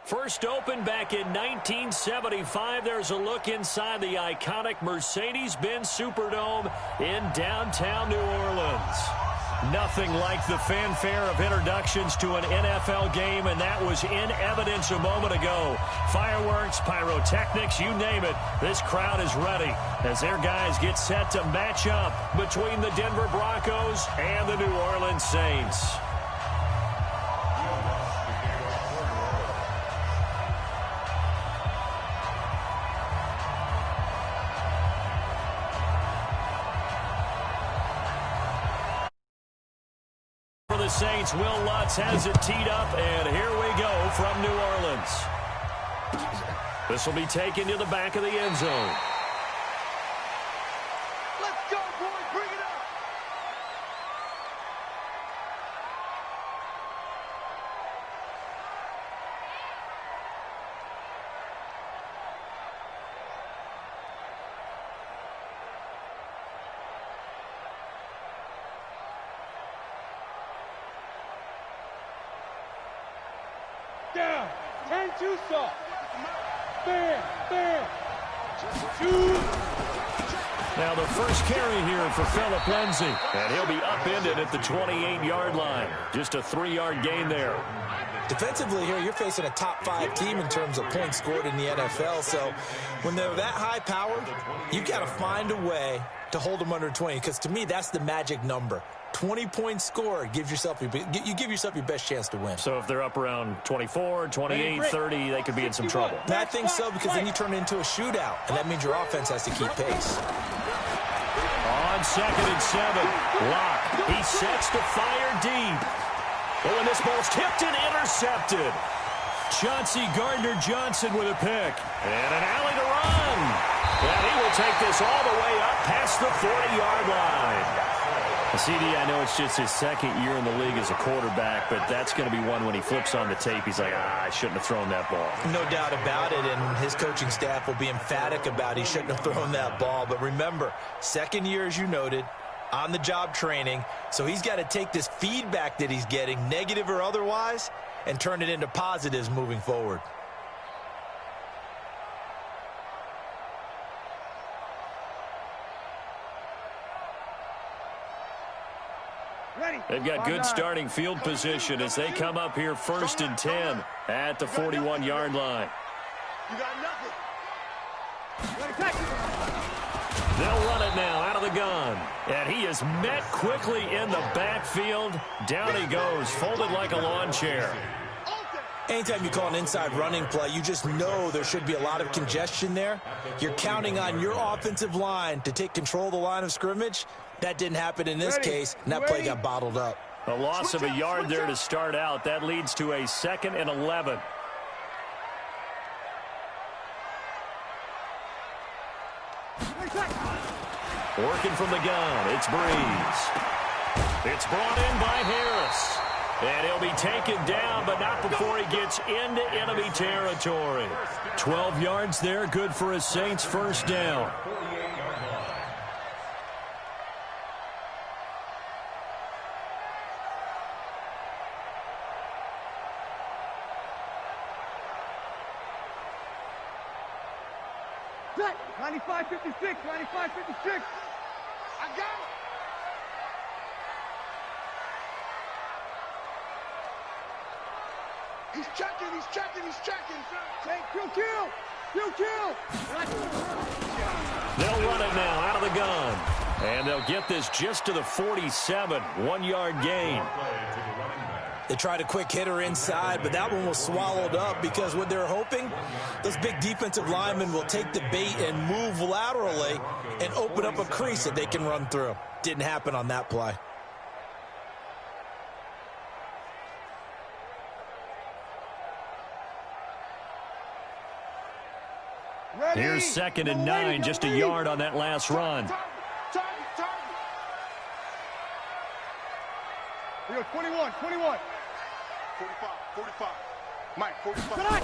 First opened back in 1975. There's a look inside the iconic Mercedes-Benz Superdome in downtown New Orleans. Nothing like the fanfare of introductions to an NFL game, and that was in evidence a moment ago. Fireworks, pyrotechnics, you name it. This crowd is ready as their guys get set to match up between the Denver Broncos and the New Orleans Saints. Saints, Will Lutz has it teed up, and here we go from New Orleans. This will be taken to the back of the end zone. Let's go, boys. Bring it up. Down, 10-2 soft. Bam, bam. 2. Now the first carry here for Phillip Lindsay, and he'll be upended at the 28-yard line. Just a 3-yard gain there. Defensively here, you're facing a top-5 team in terms of points scored in the NFL, so when they're that high-powered, you got to find a way to hold them under 20, because to me, that's the magic number. 20 points scored, you give yourself your best chance to win. So if they're up around 24, 28, 30, they could be in some trouble. I think so, because then you turn it into a shootout, and that means your offense has to keep pace. On 2nd and 7, Locke. He sets to fire deep. But when this ball's tipped and intercepted, Chauncey Gardner-Johnson with a pick. And an alley to run. And he will take this all the way up past the 40-yard line. CD, I know it's just his second year in the league as a quarterback, but that's going to be one when he flips on the tape. He's like, I shouldn't have thrown that ball. No doubt about it, and his coaching staff will be emphatic about he shouldn't have thrown that ball. But remember, second year, as you noted, on-the-job training, so he's got to take this feedback that he's getting, negative or otherwise, and turn it into positives moving forward. They've got good starting field position as they come up here 1st and 10 at the 41-yard line. You got nothing. They'll run it now out of the gun. And he is met quickly in the backfield. Down he goes, folded like a lawn chair. Anytime you call an inside running play, you just know there should be a lot of congestion there. You're counting on your offensive line to take control of the line of scrimmage. That didn't happen in this case, and that play got bottled up. A loss of a yard there to start out. That leads to a 2nd and 11. Working from the gun, it's Breeze. It's brought in by Harris. And he'll be taken down, but not before he gets into enemy territory. 12 yards there, good for a Saints first down. Set. 95-56, 95-56. I got it. He's checking. Take, kill. They'll run it now out of the gun. And they'll get this just to the 47, 1-yard gain. They tried a quick hitter inside, but that one was swallowed up because what they're hoping, those big defensive linemen will take the bait and move laterally and open up a crease that they can run through. Didn't happen on that play. Ready. Here's 2nd and 9, just a yard on that last run. Target. We go 21. 45. Mike, 45.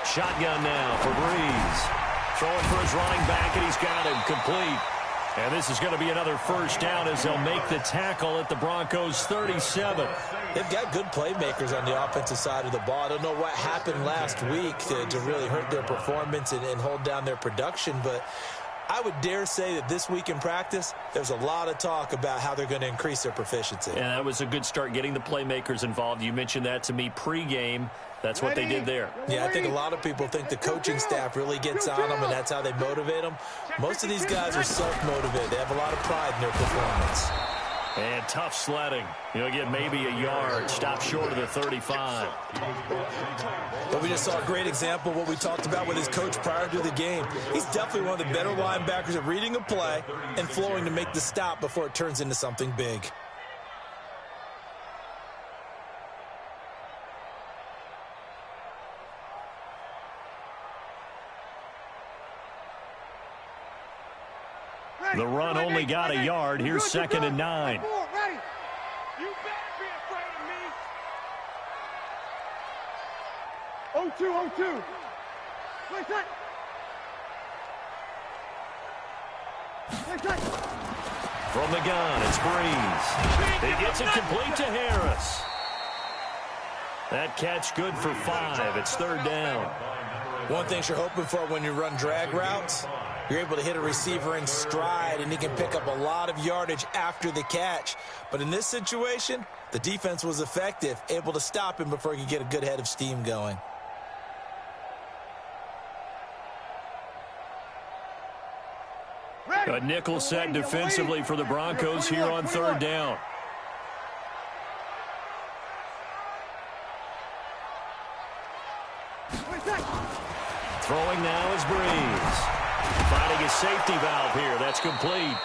Shotgun now for Breeze. Throwing for his running back, and he's got him complete. And this is going to be another first down as they'll make the tackle at the Broncos' 37. They've got good playmakers on the offensive side of the ball. I don't know what happened last week to really hurt their performance and hold down their production, but I would dare say that this week in practice, there's a lot of talk about how they're going to increase their proficiency. And that was a good start, getting the playmakers involved. You mentioned that to me pregame. That's what they did there. Yeah, I think a lot of people think the coaching staff really gets on them, and that's how they motivate them. Most of these guys are self-motivated. They have a lot of pride in their performance. And tough sledding. You'll get maybe a yard. Stop short of the 35. But we just saw a great example of what we talked about with his coach prior to the game. He's definitely one of the better linebackers at reading a play and flowing to make the stop before it turns into something big. The run only got a yard. Here's 2nd and 9. You better be afraid of me. 0-2. Play set. Play set. From the gun, it's Breeze. He gets it complete to Harris. That catch good for 5. It's 3rd down. One thing you're hoping for when you run drag routes, you're able to hit a receiver in stride, and he can pick up a lot of yardage after the catch. But in this situation, the defense was effective, able to stop him before he could get a good head of steam going. A nickel set defensively for the Broncos here on 3rd down. Throwing now is Breeze. Finding his safety valve here. That's complete.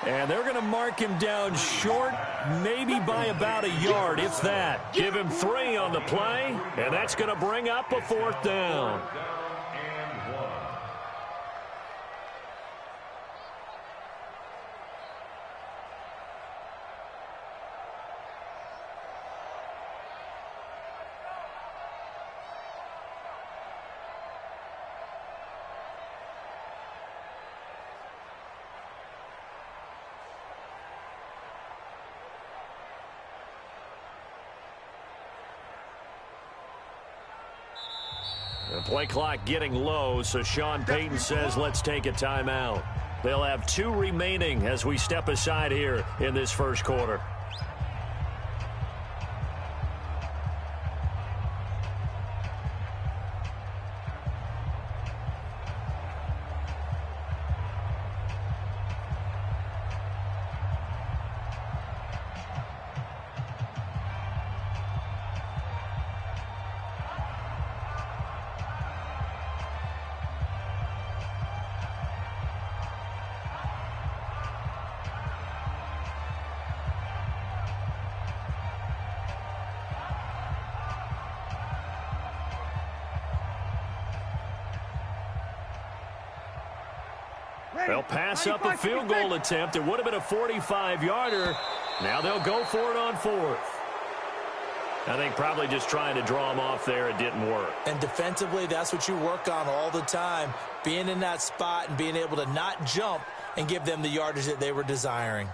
And they're going to mark him down short, maybe by about a yard, if that. Give him 3 on the play, and that's going to bring up a 4th down. The play clock getting low, so Sean Payton says let's take a timeout. They'll have 2 remaining as we step aside here in this first quarter. They'll pass up a field goal attempt. It would have been a 45-yarder. Now they'll go for it on 4th. I think probably just trying to draw him off there. It didn't work. And defensively, that's what you work on all the time. Being in that spot and being able to not jump and give them the yardage that they were desiring.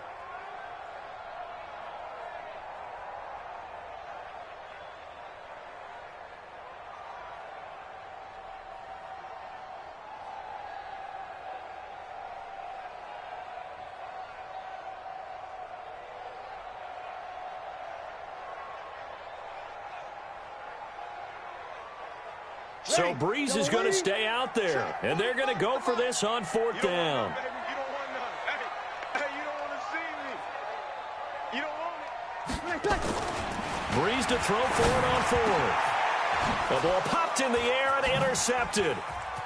So Breeze is going to stay out there, and they're going to go for this on 4th down. You don't want none. Hey, you don't want to see me. You don't want it. Breeze to throw for it on 4th. The ball popped in the air and intercepted.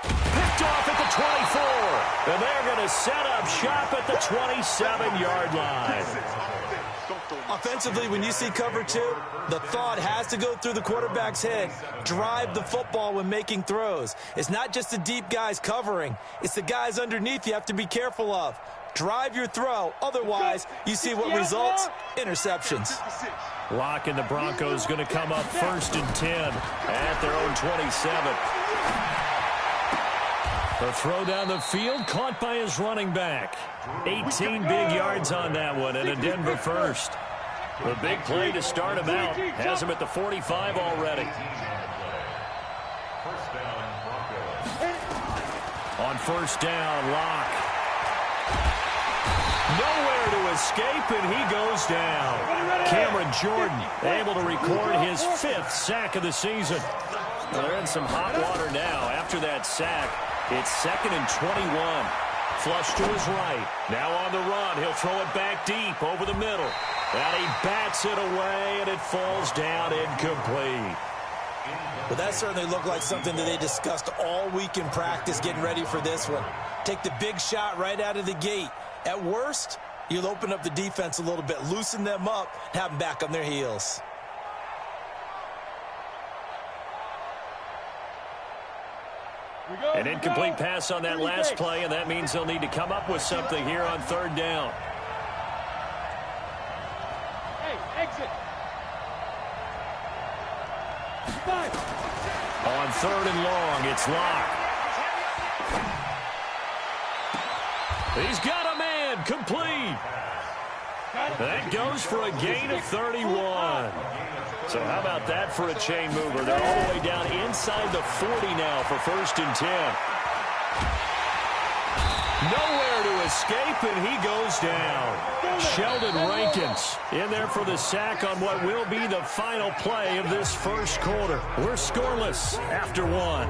Picked off at the 24. And they're going to set up shop at the 27-yard line. Offensively, when you see cover 2, the thought has to go through the quarterback's head. Drive the football when making throws. It's not just the deep guys covering. It's the guys underneath you have to be careful of. Drive your throw. Otherwise, you see what results? Interceptions. Lock and the Broncos going to come up 1st and 10 at their own 27. The throw down the field caught by his running back. 18 big yards on that one and a Denver first. The big play to start him out has him at the 45 already. On first down, Locke. Nowhere to escape, and he goes down. Cameron Jordan able to record his 5th sack of the season. They're in some hot water now. After that sack, it's 2nd and 21. Flush to his right. Now on the run. He'll throw it back deep over the middle. And he bats it away, and it falls down incomplete. Well, that certainly looked like something that they discussed all week in practice, getting ready for this one. Take the big shot right out of the gate. At worst, you'll open up the defense a little bit, loosen them up, and have them back on their heels. An incomplete pass on that last play, and that means they'll need to come up with something here on 3rd down. Hey, exit. On 3rd and long, it's Locke. He's got a man, complete. That goes for a gain of 31. So how about that for a chain mover? They're all the way down inside the 40 now for 1st and 10. Nowhere to escape, and he goes down. Sheldon Rankins in there for the sack on what will be the final play of this first quarter. We're scoreless after 1.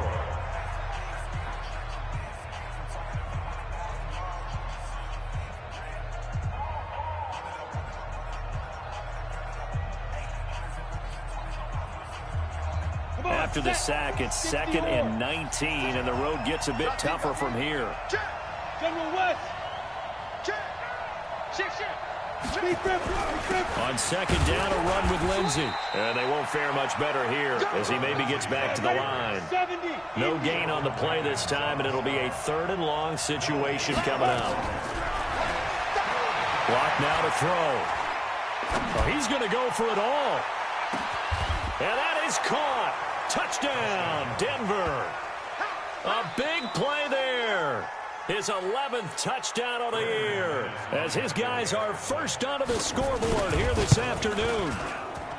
After the sack, it's 2nd and 19, and the road gets a bit tougher from here. General West. On 2nd down, a run with Lindsey. And they won't fare much better here as he maybe gets back to the line. No gain on the play this time, and it'll be a 3rd and long situation coming up. Block now to throw. Oh, he's going to go for it all. And that is caught. Touchdown, Denver. A big play there. His 11th touchdown of the year as his guys are first onto the scoreboard here this afternoon.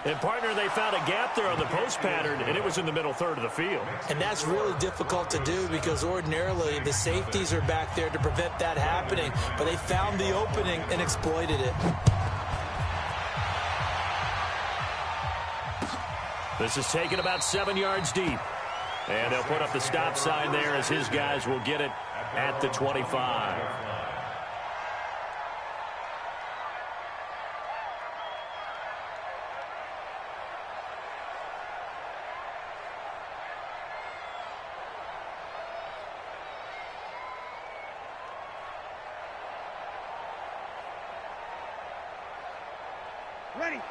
And, partner, they found a gap there on the post pattern, and it was in the middle 3rd of the field. And that's really difficult to do because ordinarily the safeties are back there to prevent that happening. But they found the opening and exploited it. This is taken about 7 yards deep. And they'll put up the stop sign there as his guys will get it at the 25.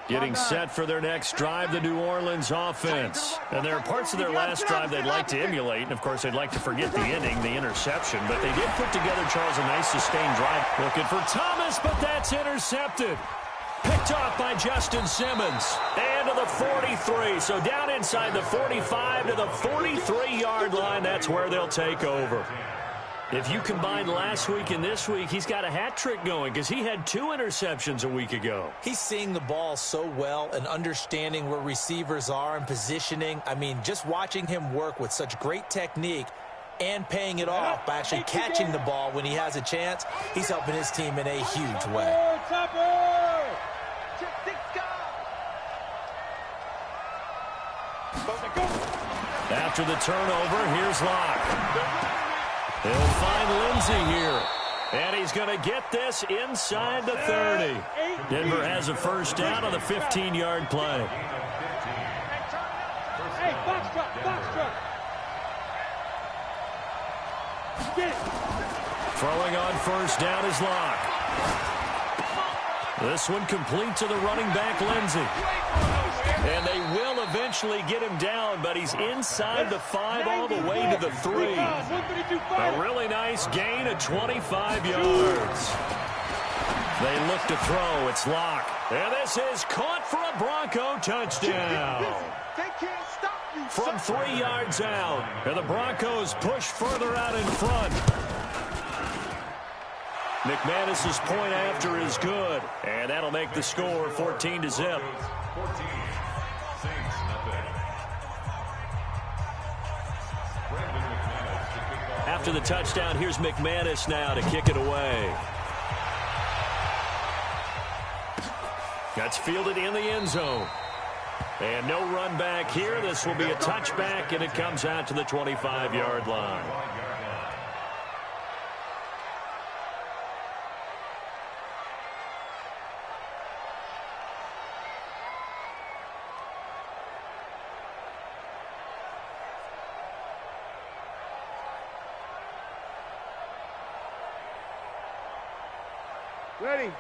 Getting set for their next drive, the New Orleans offense. And there are parts of their last drive they'd like to emulate. And, of course, they'd like to forget the ending, the interception. But they did put together, Charles, a nice sustained drive. Looking for Thomas, but that's intercepted. Picked off by Justin Simmons. And to the 43. So down inside the 45 to the 43-yard line. That's where they'll take over. If you combine last week and this week, he's got a hat trick going because he had 2 interceptions a week ago. He's seeing the ball so well and understanding where receivers are and positioning. I mean, just watching him work with such great technique and paying it off by actually catching the ball when he has a chance, he's helping his team in a huge way. After the turnover, here's Locke. He'll find Lindsey here. And he's going to get this inside the 30. Denver has a first down on the 15-yard play. Hey, box truck. Get it. Throwing on first down is Locke. This one complete to the running back, Lindsey. And they will eventually get him down, but he's inside the 5 all the way to the 3. A really nice gain of 25 yards. They look to throw. It's Locke. And this is caught for a Bronco touchdown. From 3 yards out. And the Broncos push further out in front. McManus's point after is good, and that'll make the score 14-0. After the touchdown, here's McManus now to kick it away. That's fielded in the end zone. And no run back here. This will be a touchback, and it comes out to the 25-yard line.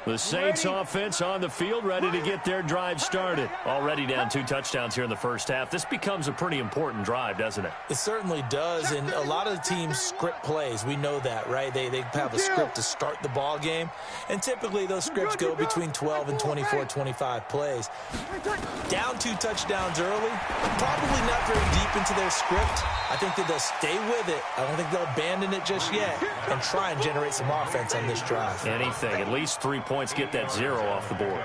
The Saints offense on the field, ready to get their drive started. Already down 2 touchdowns here in the first half. This becomes a pretty important drive, doesn't it? It certainly does, and a lot of the teams script plays. We know that, right? They have a script to start the ball game, and typically those scripts go between 12 and 24, 25 plays. Down 2 touchdowns early, probably not very deep into their script. I think that they'll stay with it. I don't think they'll abandon it just yet and try and generate some offense on this drive. Anything, at least 3 points, get that 0 off the board.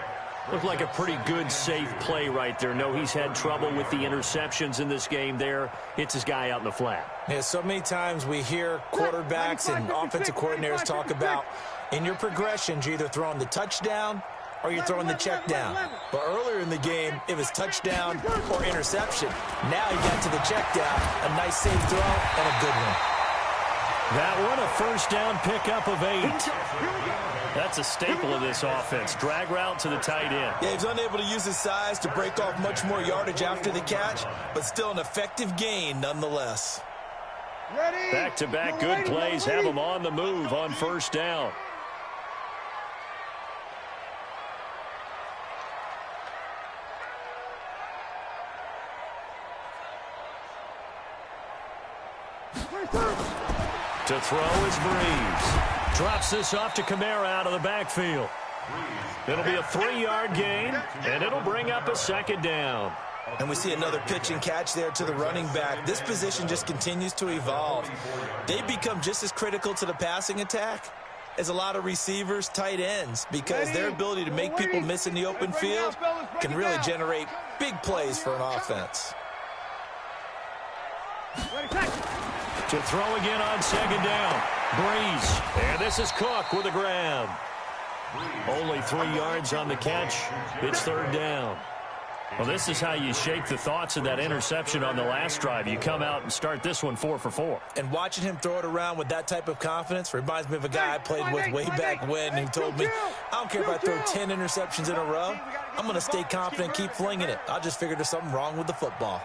Looked like a pretty good, safe play right there. No, he's had trouble with the interceptions in this game there. Hits his guy out in the flat. Yeah, so many times we hear quarterbacks and offensive coordinators talk about in your progressions, you're either throwing the touchdown or you're throwing the check down. But earlier in the game, it was touchdown or interception. Now he got to the check down, a nice safe throw, and a good one. That one, a first down pickup of 8. That's a staple of this offense. Drag route to the tight end. Yeah, he's unable to use his size to break off much more yardage after the catch, but still an effective gain nonetheless. Back-to-back good plays have him on the move on first down. To throw is Breeze. Drops this off to Kamara out of the backfield. It'll be a 3-yard gain, and it'll bring up a second down. And we see another pitch and catch there to the running back. This position just continues to evolve. They become just as critical to the passing attack as a lot of receivers, tight ends, because their ability to make people miss in the open field can really generate big plays for an offense. To throw again on second down. Breeze. And this is Cook with a grab. Only 3 yards on the catch. It's third down. Well, this is how you shake the thoughts of that interception on the last drive. You come out and start this one 4 for 4. And watching him throw it around with that type of confidence reminds me of a guy I played with way back when who told me, I don't care if I throw 10 interceptions in a row. I'm going to stay confident, keep flinging it. I just figured there's something wrong with the football.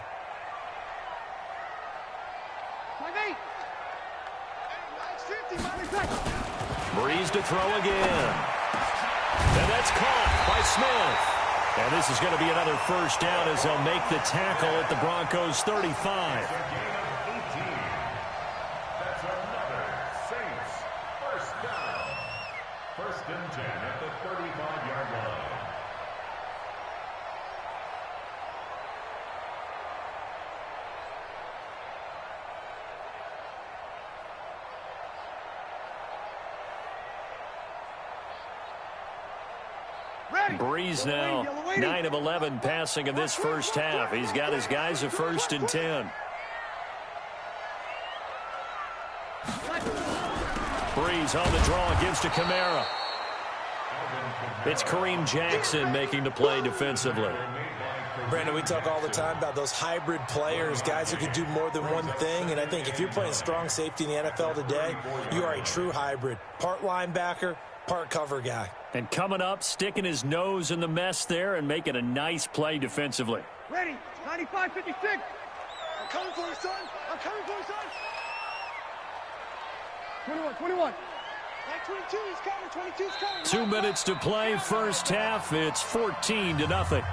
Breeze to throw again. And that's caught by Smith. And this is going to be another first down as they'll make the tackle at the Broncos' 35. That's another Saints first down. 1st and 10 at the 35-yard line. Breeze now 9 of 11 passing in this first half. He's got his guys a 1st and 10. Breeze on the draw, gives to Kamara. It's Kareem Jackson making the play defensively. Brandon, we talk all the time about those hybrid players, guys who can do more than one thing, and I think if you're playing strong safety in the NFL today, you are a true hybrid. Part linebacker, part cover guy. And coming up, sticking his nose in the mess there and making a nice play defensively. Ready, 95-56. I'm coming for you, son. I'm coming for you, son. 21. 22 is coming. 22 is coming. 2 minutes to play, first half. It's 14-0.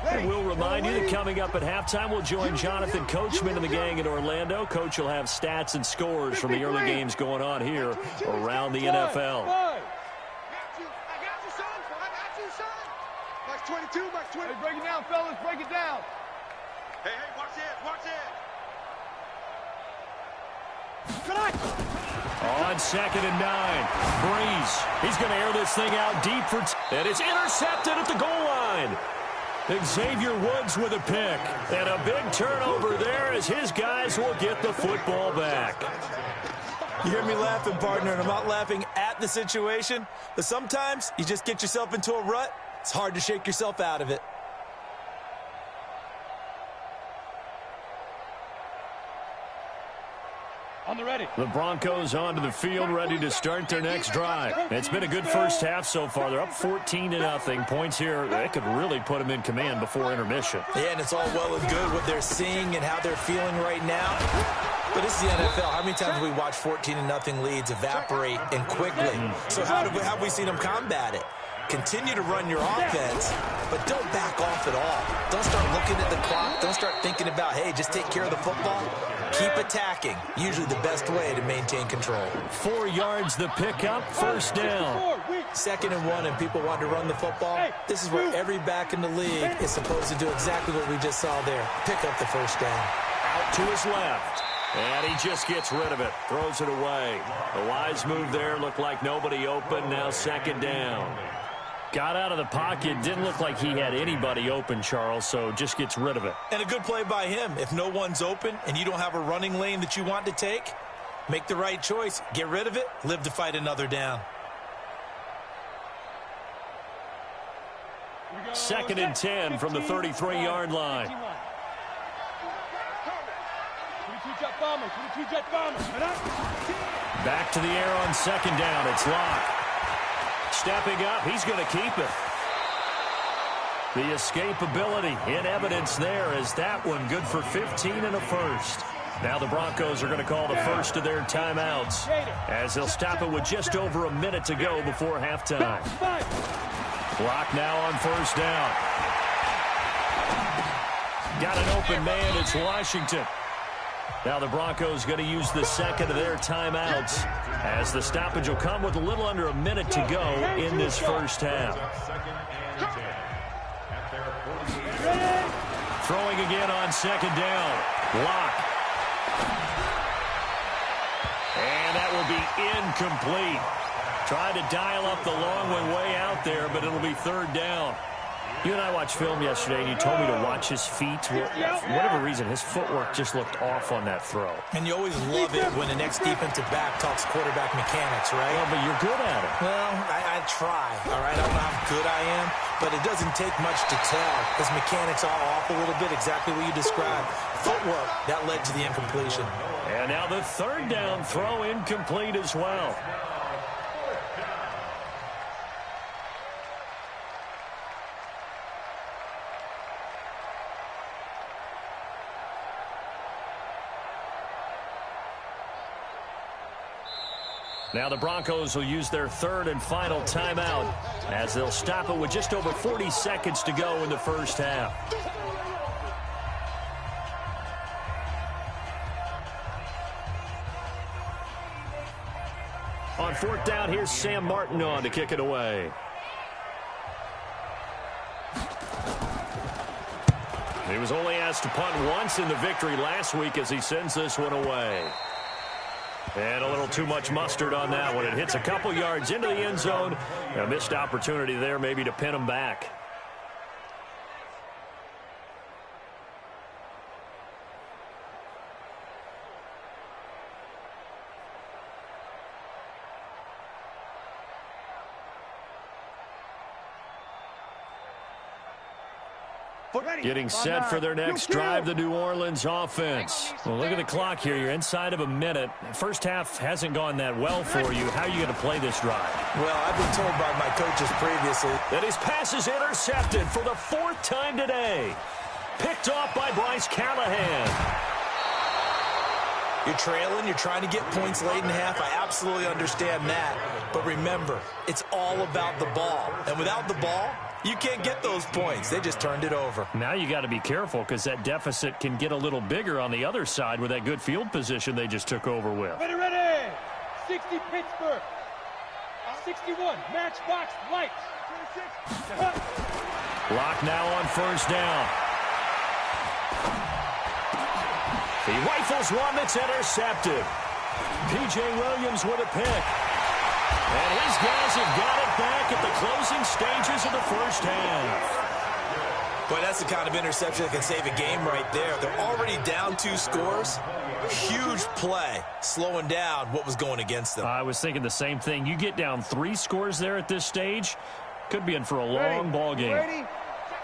And we'll remind you that coming up at halftime, we'll join Jonathan Coachman and the gang in Orlando. Coach will have stats and scores from the early games going on here around the NFL. I got you, son. 22. 2 by 20. Hey, break it down, fellas. Break it down. Hey, watch this. Watch this. On 2nd and 9, Breeze. He's going to air this thing out deep for and it's intercepted at the goal line. Xavier Woods with a pick. And a big turnover there as his guys will get the football back. You hear me laughing, partner, and I'm not laughing at the situation, but sometimes you just get yourself into a rut. It's hard to shake yourself out of it. On the ready. The Broncos onto the field, ready to start their next drive. It's been a good first half so far. They're up 14-0. Points here, they could really put them in command before intermission. Yeah, and it's all well and good what they're seeing and how they're feeling right now. But this is the NFL. How many times have we watched 14-0 leads evaporate and quickly? So how have we seen them combat it? Continue to run your offense, but don't back off at all. Don't start looking at the clock. Don't start thinking about, hey, just take care of the football. Keep attacking. Usually the best way to maintain control. 4 yards the pickup, first down. 2nd and 1, and people want to run the football. This is where every back in the league is supposed to do exactly what we just saw there. Pick up the first down. Out to his left. And he just gets rid of it. Throws it away. A wise move there. Looked like nobody open. Now 2nd down. Got out of the pocket. Didn't look like he had anybody open, Charles, so just gets rid of it. And a good play by him. If no one's open and you don't have a running lane that you want to take, make the right choice. Get rid of it. Live to fight another down. 2nd and 10 from the 33-yard line. 22-jet bomber. 22-jet bomber. Back to the air on 2nd down. It's Locke. Stepping up, he's going to keep it. The escapability in evidence there as that one good for 15 and a first. Now the Broncos are going to call the first of their timeouts as they'll stop it with just over a minute to go before halftime. Clock now on first down. Got an open man, it's Washington. Now the Broncos going to use the 2nd of their timeouts as the stoppage will come with a little under a minute to go in this first half. Throwing again on 2nd down. Locke. And that will be incomplete. Tried to dial up the long one way out there, but it'll be 3rd down. You and I watched film yesterday, and you told me to watch his feet. For whatever reason, his footwork just looked off on that throw. And you always love it when the next defensive back talks quarterback mechanics, right? Well, but you're good at it. Well, I try, all right? I don't know how good I am, but it doesn't take much to tell. His mechanics are off a little bit, exactly what you described. Footwork, that led to the incompletion. And now the 3rd down throw incomplete as well. Now the Broncos will use their 3rd and final timeout as they'll stop it with just over 40 seconds to go in the first half. On 4th down, here's Sam Martin on to kick it away. He was only asked to punt once in the victory last week as he sends this one away. And a little too much mustard on that one. It hits a couple yards into the end zone. A missed opportunity there maybe to pin him back. Getting set for their next drive, the New Orleans offense. Well, look at the clock here. You're inside of a minute. First half hasn't gone that well for you. How are you going to play this drive? Well, I've been told by my coaches previously that his pass is intercepted for the 4th time today. Picked off by Bryce Callahan. You're trailing. You're trying to get points late in half. I absolutely understand that. But remember, it's all about the ball. And without the ball, you can't get those points. They just turned it over. Now you got to be careful because that deficit can get a little bigger on the other side with that good field position they just took over with. Ready, ready. 60 Pittsburgh. 61 Matchbox Lights. 26. Lock now on first down. He rifles one that's intercepted. P.J. Williams with a pick. And his guys have got it back at the closing stages of the first half. Boy, that's the kind of interception that can save a game right there. They're already down 2 scores. Huge play, slowing down what was going against them. I was thinking the same thing. You get down 3 scores there at this stage, could be in for a long ball game.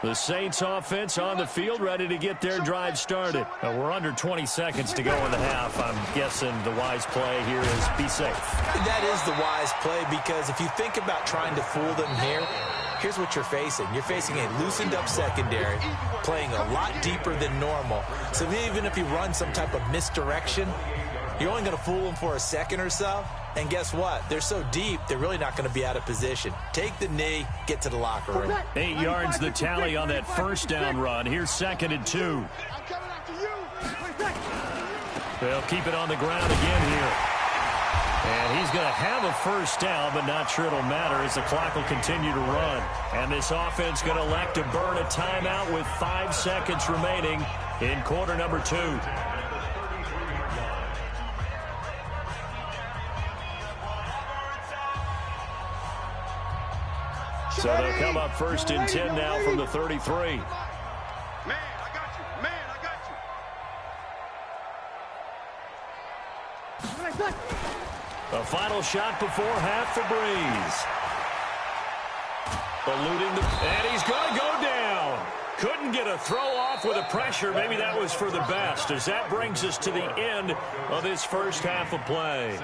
The Saints offense on the field, ready to get their drive started. We're under 20 seconds to go in the half. I'm guessing the wise play here is be safe. That is the wise play, because if you think about trying to fool them here, here's what you're facing. You're facing a loosened up secondary, playing a lot deeper than normal. So even if you run some type of misdirection, you're only going to fool them for a second or so. And guess what? They're so deep, they're really not going to be out of position. Take the knee, get to the locker room. 8 yards the tally on that first down run. Here's 2nd and 2. They'll keep it on the ground again here. And he's going to have a first down, but not sure it'll matter as the clock will continue to run. And this offense going to elect to burn a timeout with 5 seconds remaining in quarter number 2. So they'll come up 1st and 10 now from the 33. Man, I got you. Man, I got you. A final shot before half for Breeze. Eluding and he's going to go down. Couldn't get a throw off with the pressure. Maybe that was for the best, as that brings us to the end of this first half of play.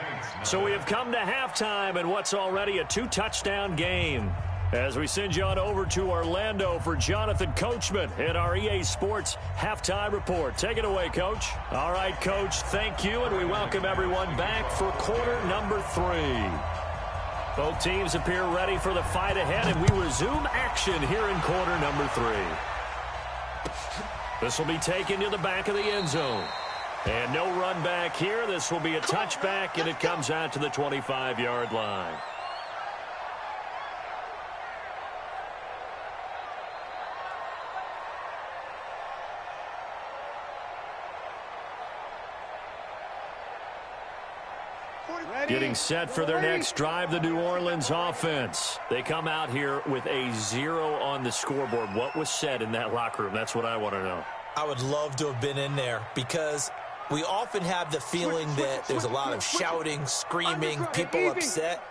So we have come to halftime in what's already a 2-touchdown game. As we send you on over to Orlando for Jonathan Coachman in our EA Sports Halftime Report. Take it away, Coach. All right, Coach, thank you, and we welcome everyone back for quarter number 3. Both teams appear ready for the fight ahead, and we resume action here in quarter number 3. This will be taken to the back of the end zone. And no run back here. This will be a touchback, and it comes out to the 25-yard line. Getting set for their next drive, the New Orleans offense. They come out here with a 0 on the scoreboard. What was said in that locker room? That's what I want to know. I would love to have been in there, because we often have the feeling that there's a lot of shouting, screaming, people upset.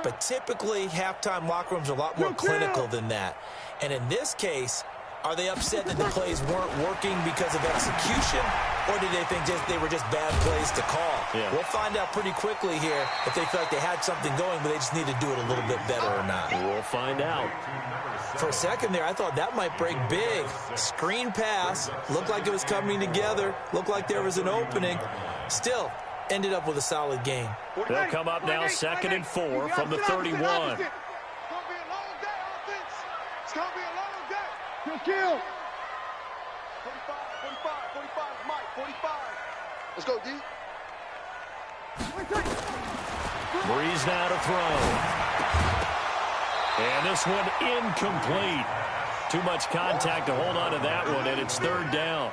But typically, halftime locker rooms are a lot more clinical than that. And in this case, are they upset that the plays weren't working because of execution, or did they think they were just bad plays to call? Yeah. We'll find out pretty quickly here if they feel like they had something going, but they just need to do it a little bit better or not. We'll find out. For a second there, I thought that might break big. Screen pass, looked like it was coming together, looked like there was an opening. Still, ended up with a solid game. They'll come up now 2nd and 4 from the 31. Kill. 45, Mike, 45. Let's go, D. Breeze now to throw. And this one incomplete. Too much contact to hold on to that one, and it's 3rd down.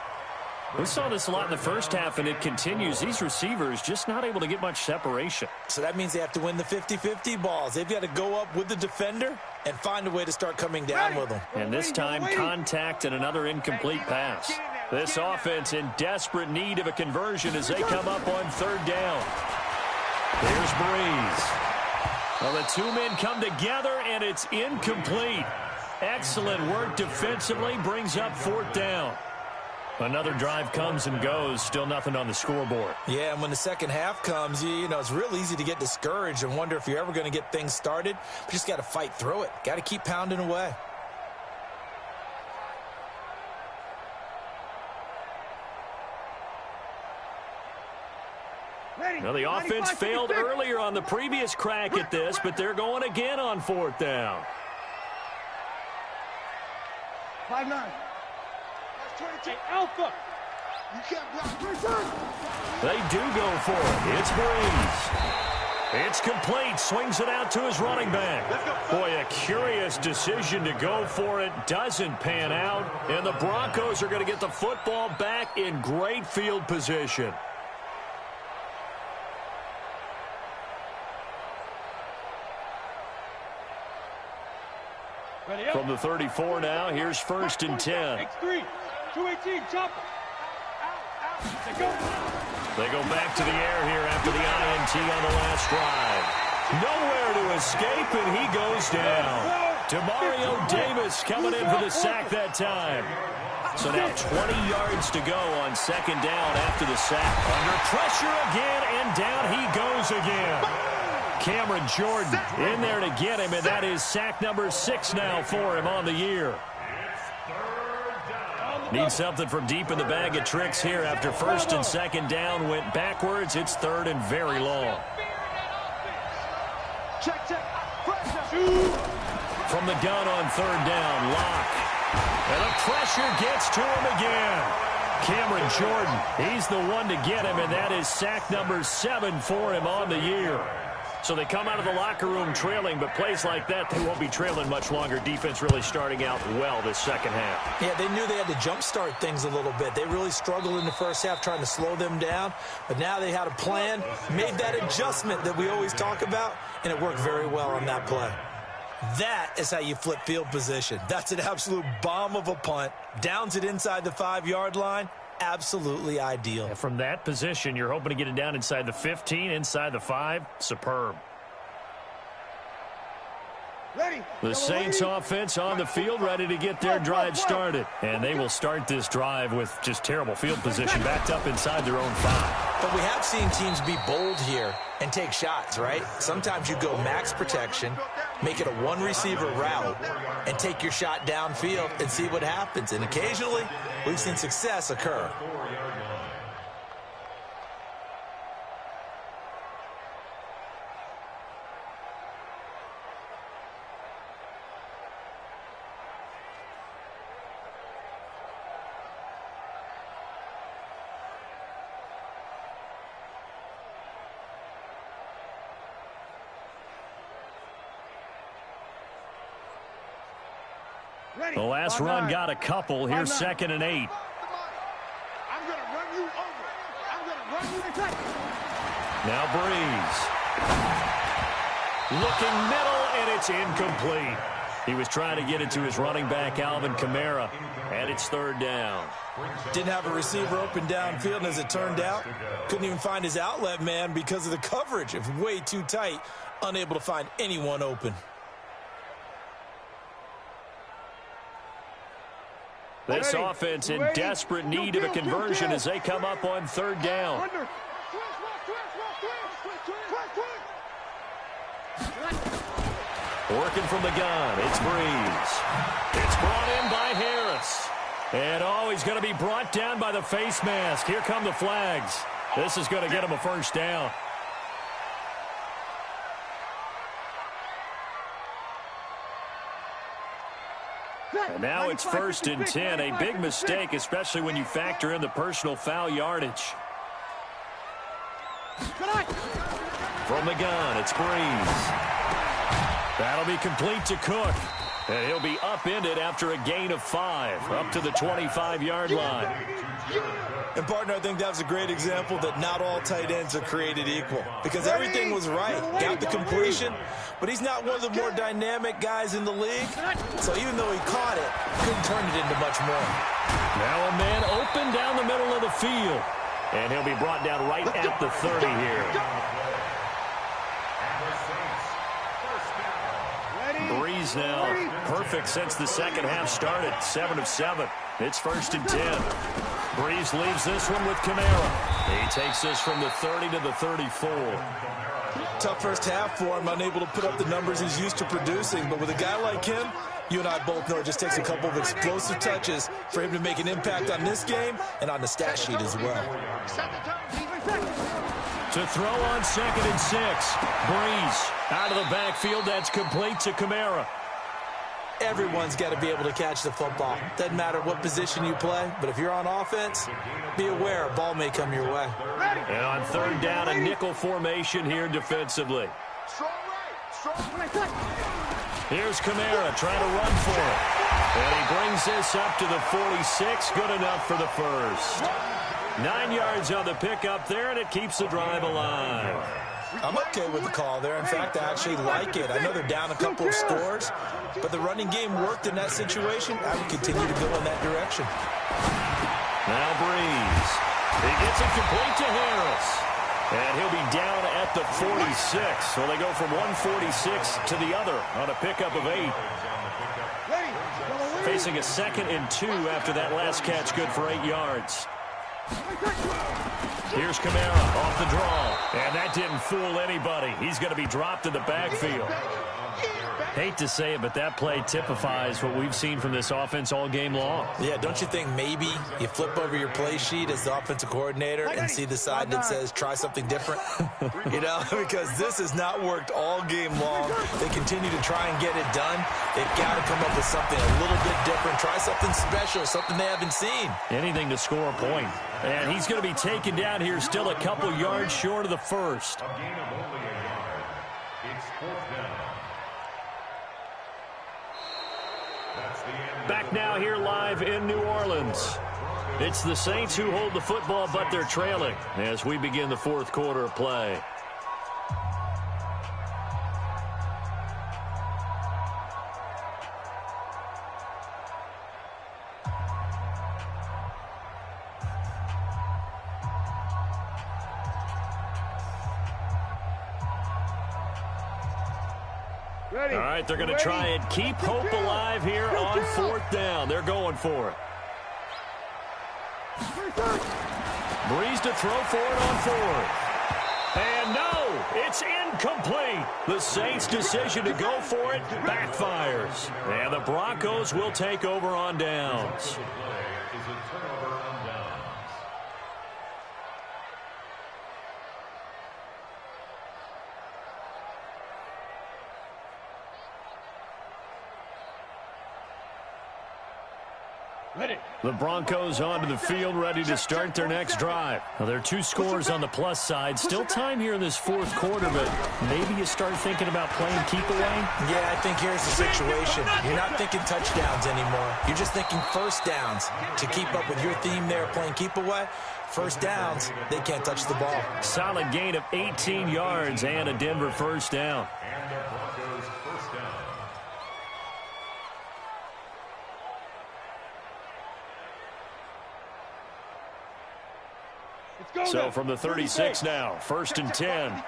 We saw this a lot in the first half, and it continues. These receivers just not able to get much separation. So that means they have to win the 50-50 balls. They've got to go up with the defender and find a way to start coming down with them. And this time, contact and another incomplete pass. This offense in desperate need of a conversion as they come up on 3rd down. There's Breeze. Well, the 2 men come together, and it's incomplete. Excellent work defensively, brings up 4th down. Another drive comes and goes, still nothing on the scoreboard. Yeah, and when the second half comes, you know, it's real easy to get discouraged and wonder if you're ever going to get things started. But just got to fight through it. Got to keep pounding away. Now, the offense failed earlier on the previous crack at this, but they're going again on 4th down. 5-9. Alpha. You can't block. They do go for it. It's Breeze. It's complete. Swings it out to his running back. Boy, a curious decision to go for it. Doesn't pan out. And the Broncos are going to get the football back in great field position. From the 34 now, here's 1st and 10. X3, 218, chopper. They go back to the air here after the INT on the last drive. Nowhere to escape, and he goes down. Demario Davis coming in for the sack that time. So now 20 yards to go on 2nd down after the sack. Under pressure again, and down he goes again. Cameron Jordan in there to get him, and that is sack number 6 now for him on the year. Need something from deep in the bag of tricks here after 1st and 2nd down went backwards. It's 3rd and very long. From the gun on 3rd down, Locke. And the pressure gets to him again. Cameron Jordan, he's the one to get him, and that is sack number 7 for him on the year. So they come out of the locker room trailing, but plays like that, they won't be trailing much longer. Defense really starting out well this second half. Yeah, they knew they had to jumpstart things a little bit. They really struggled in the first half trying to slow them down, but now they had a plan, made that adjustment that we always talk about, and it worked very well on that play. That is how you flip field position. That's an absolute bomb of a punt. Downs it inside the 5-yard line. Absolutely ideal. And from that position, you're hoping to get it down inside the 15, inside the 5. Superb. The Saints offense on the field, ready to get their drive started. And they will start this drive with just terrible field position, backed up inside their own 5. But we have seen teams be bold here and take shots, right? Sometimes you go max protection, make it a one-receiver route, and take your shot downfield and see what happens. And occasionally, we've seen success occur. The last run got a couple. Here's 2nd and 8. I'm going to run you over. I'm going to run you to touch. Now Breeze. Looking middle, and it's incomplete. He was trying to get it to his running back, Alvin Kamara, and it's 3rd down. Didn't have a receiver open downfield, and as it turned out, couldn't even find his outlet man because of the coverage. It was way too tight, unable to find anyone open. This offense in desperate need of a conversion as they come up on 3rd down. Working from the gun, it's Breeze. It's brought in by Harris. And he's going to be brought down by the face mask. Here come the flags. This is going to get him a 1st down. And now it's 1st and 10. A big mistake, especially when you factor in the personal foul yardage. From the gun, it's Breeze. That'll be complete to Cook. And he'll be upended after a gain of 5, up to the 25-yard line. And, partner, I think that was a great example that not all tight ends are created equal. Because everything was right. Got the completion, but he's not one of the more dynamic guys in the league. So even though he caught it, couldn't turn it into much more. Now a man open down the middle of the field. And he'll be brought down right at the 30 here. Breeze now perfect since the second half started. 7 of 7. It's 1st and 10. Breeze leaves this one with Kamara. He takes this from the 30 to the 34. Tough first half for him, unable to put up the numbers he's used to producing. But with a guy like him, you and I both know it just takes a couple of explosive touches for him to make an impact on this game and on the stat sheet as well. To throw on 2nd and 6. Breeze out of the backfield. That's complete to Kamara. everyone's got to be able to catch the football. Doesn't matter what position you play, but if you're on offense, be aware a ball may come your way. And on third down, a nickel formation here defensively. Here's Kamara trying to run for it. And he brings this up to the 46. Good enough for the first. 9 yards on the pickup there, and it keeps the drive alive. I'm okay with the call there. In fact, I actually like it. I know they're down a couple of scores, but the running game worked in that situation. I would continue to go in that direction. Now Breeze. He gets it complete to Harris. And he'll be down at the 46. So they go from 146 to the other on a pickup of 8. Facing a 2nd and 2 after that last catch, good for 8 yards. Here's Kamara off the draw. And that didn't fool anybody. He's going to be dropped in the backfield. Hate to say it, but that play typifies what we've seen from this offense all game long. Yeah, don't you think maybe you flip over your play sheet as the offensive coordinator and see the side that says try something different? You know, because this has not worked all game long. They continue to try and get it done. They've got to come up with something a little bit different. Try something special, something they haven't seen. Anything to score a point. And he's going to be taken down here still a couple yards short of the first. A gain of only a yard. It's 4th down. Back now here live in New Orleans. It's the Saints who hold the football, but they're trailing as we begin the 4th quarter of play. All right, they're going to try and keep hope alive here on 4th down. They're going for it. Breeze to throw for it on 4th. And no, it's incomplete. The Saints' decision to go for it backfires. And the Broncos will take over on downs. The Broncos onto the field, ready to start their next drive. Now, there are 2 scores on the plus side. Still time here in this 4th quarter, but maybe you start thinking about playing keep away? Yeah, I think here's the situation. You're not thinking touchdowns anymore. You're just thinking first downs. To keep up with your theme there, playing keep away, first downs, they can't touch the ball. Solid gain of 18 yards and a Denver first down. And the Broncos first down. So from the 36 now, 1st and 10.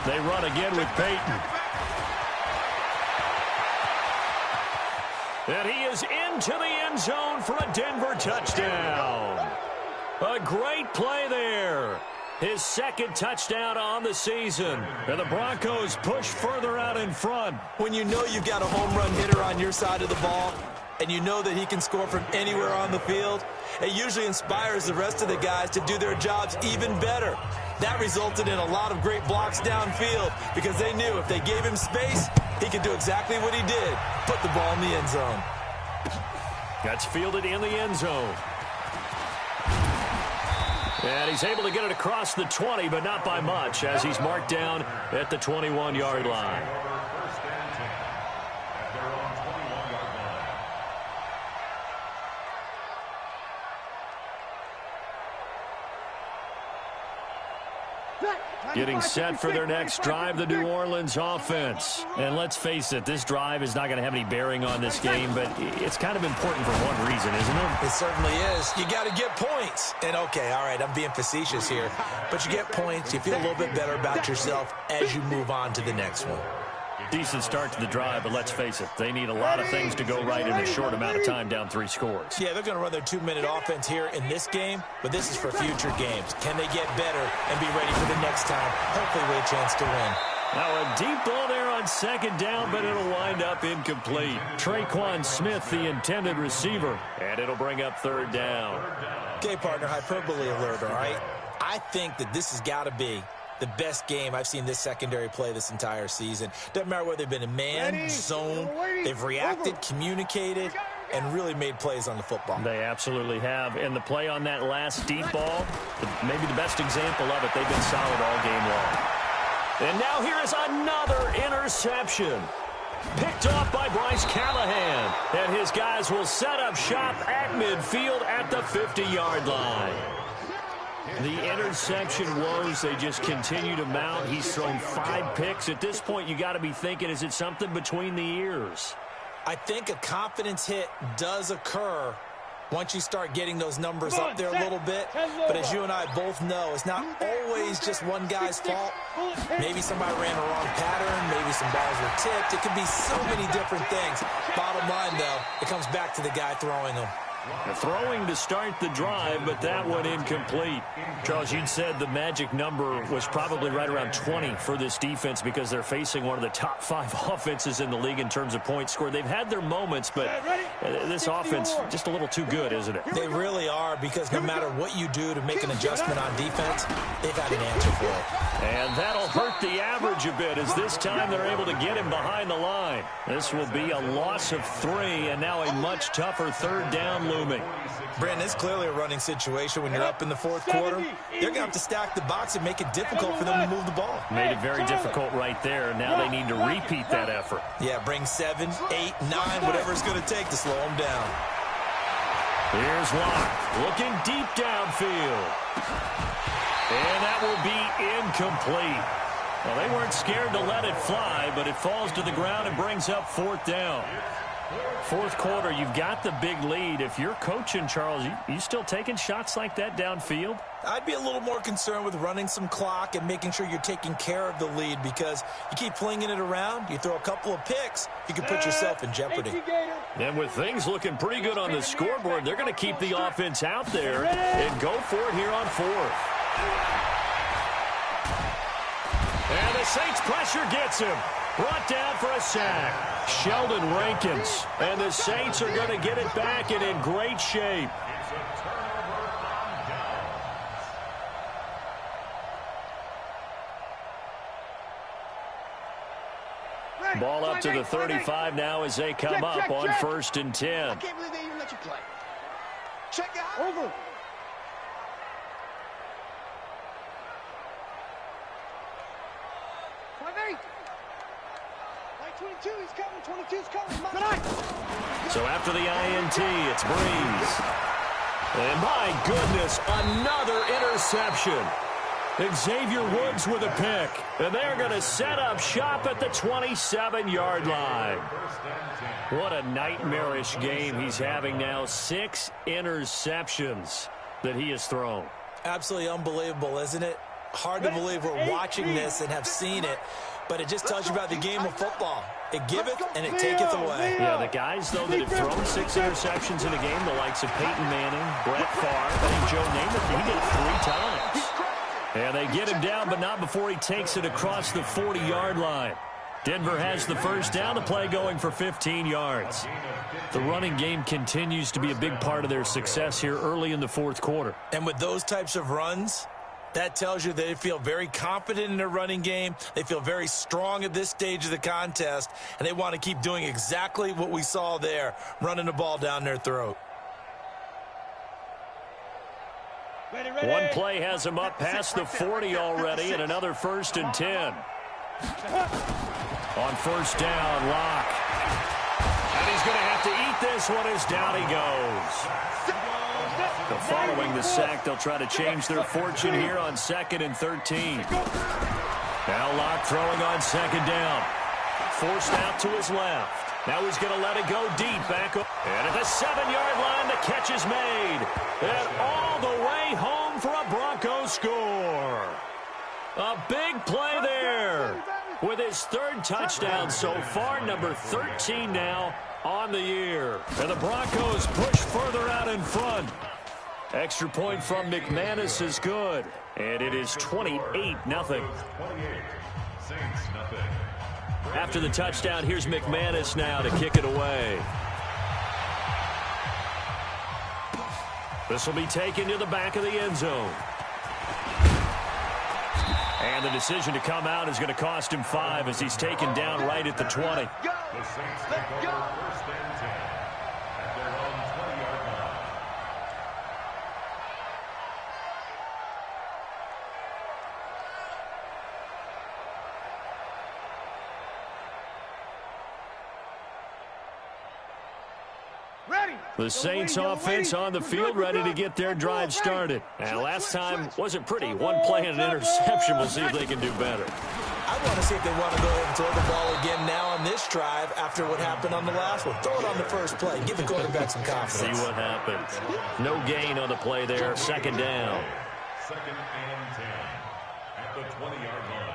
They run again with Peyton. And he is into the end zone for a Denver touchdown. A great play there. His 2nd touchdown on the season. And the Broncos push further out in front. When you know you've got a home run hitter on your side of the ball, and you know that he can score from anywhere on the field, it usually inspires the rest of the guys to do their jobs even better. That resulted in a lot of great blocks downfield because they knew if they gave him space, he could do exactly what he did, put the ball in the end zone. That's fielded in the end zone. And he's able to get it across the 20, but not by much, as he's marked down at the 21-yard line. Getting set for their next drive, the New Orleans offense. And let's face it, this drive is not going to have any bearing on this game, but it's kind of important for one reason, isn't it? It certainly is. You got to get points. And, okay, all right, I'm being facetious here. But you get points, you feel a little bit better about yourself as you move on to the next one. Decent start to the drive, but let's face it, they need a lot of things to go right in a short amount of time, down 3 scores. Yeah, they're going to run their 2-minute offense here in this game, but this is for future games. Can they get better and be ready for the next time, hopefully with a chance to win? Now a deep ball there on 2nd down, but it'll wind up incomplete. Traquan Smith, the intended receiver, and it'll bring up 3rd down. Okay, partner, hyperbole alert, all right? I think that this has got to be the best game I've seen this secondary play this entire season. Doesn't matter whether they've been in man, zone, they've reacted, communicated, and really made plays on the football. They absolutely have. And the play on that last deep ball, maybe the best example of it, they've been solid all game long. And now here is another interception. Picked off by Bryce Callahan. And his guys will set up shop at midfield at the 50-yard line. The interception woes, they just continue to mount. He's thrown 5 picks. At this point, you got to be thinking, is it something between the ears? I think a confidence hit does occur once you start getting those numbers up there a little bit. But as you and I both know, it's not always just one guy's fault. Maybe somebody ran a wrong pattern. Maybe some balls were tipped. It could be so many different things. Bottom line, though, it comes back to the guy throwing them. Throwing to start the drive, but that one incomplete. Charles, you'd said the magic number was probably right around 20 for this defense because they're facing one of the top 5 offenses in the league in terms of points scored. They've had their moments, but this offense just a little too good, isn't it? They really are, because no matter what you do to make an adjustment on defense, they've had an answer for it. And that'll hurt the average a bit as this time they're able to get him behind the line. This will be a loss of 3 and now a much tougher third down looming. Brandon, it's clearly a running situation when you're up in the fourth quarter. They're going to have to stack the box and make it difficult for them to move the ball. Made it very difficult right there. Now they need to repeat that effort. Yeah, bring 7, 8, 9, whatever it's going to take to slow them down. Here's Locke looking deep downfield. And that will be incomplete. Well, they weren't scared to let it fly, but it falls to the ground and brings up 4th down. Fourth quarter, you've got the big lead. If you're coaching, Charles, you still taking shots like that downfield? I'd be a little more concerned with running some clock and making sure you're taking care of the lead, because you keep flinging it around, you throw a couple of picks, you can put yourself in jeopardy. And with things looking pretty good on the scoreboard, they're going to keep the offense out there and go for it here on 4th. And the Saints pressure gets him. Brought down for a sack. Sheldon Rankins. And the Saints are going to get it back and in great shape. Ball up to the 35 now as they come up on 1st and 10. I can't believe they even let you play. Check out. Over. So after the INT, it's Breeze. And my goodness, another interception. Xavier Woods with a pick. And they're going to set up shop at the 27-yard line. What a nightmarish game he's having now. 6 interceptions that he has thrown. Absolutely unbelievable, isn't it? Hard to believe we're watching this and have seen it. But it just tells you about the game of football. It giveth and it taketh away. Yeah, the guys, though, that have thrown 6 interceptions in a game, the likes of Peyton Manning, Brett Favre, I think Joe Namath, he did it 3 times. And they get him down, but not before he takes it across the 40-yard line. Denver has the first down, the play going for 15 yards. The running game continues to be a big part of their success here early in the fourth quarter. And with those types of runs, that tells you they feel very confident in their running game. They feel very strong at this stage of the contest, and they want to keep doing exactly what we saw there, running the ball down their throat. One play has him up past the 40 already, and another 1st and 10. On 1st down, Locke. And he's going to have to eat this one as down he goes. Following the sack, they'll try to change their fortune here on 2nd and 13. Now Locke throwing on 2nd down. Forced out to his left. Now he's going to let it go deep back up. And at the 7-yard line, the catch is made. And all the way home for a Broncos score. A big play there. With his 3rd touchdown so far, number 13 now on the year. And the Broncos push further out in front. Extra point from McManus is good. And it is 28-0. After the touchdown, here's McManus now to kick it away. This will be taken to the back of the end zone. And the decision to come out is going to cost him 5 as he's taken down right at the 20. The Saints take over 1st and 10 at their own 20-yard line. The Saints offense on the field ready to get their drive started. And last time wasn't pretty. One play and an interception. We'll see if they can do better. I want to see if they want to go ahead and throw the ball again now on this drive after what happened on the last one. Throw it on the first play. Give the quarterback some confidence. See what happens. No gain on the play there. 2nd down. 2nd and 10 at the 20-yard line.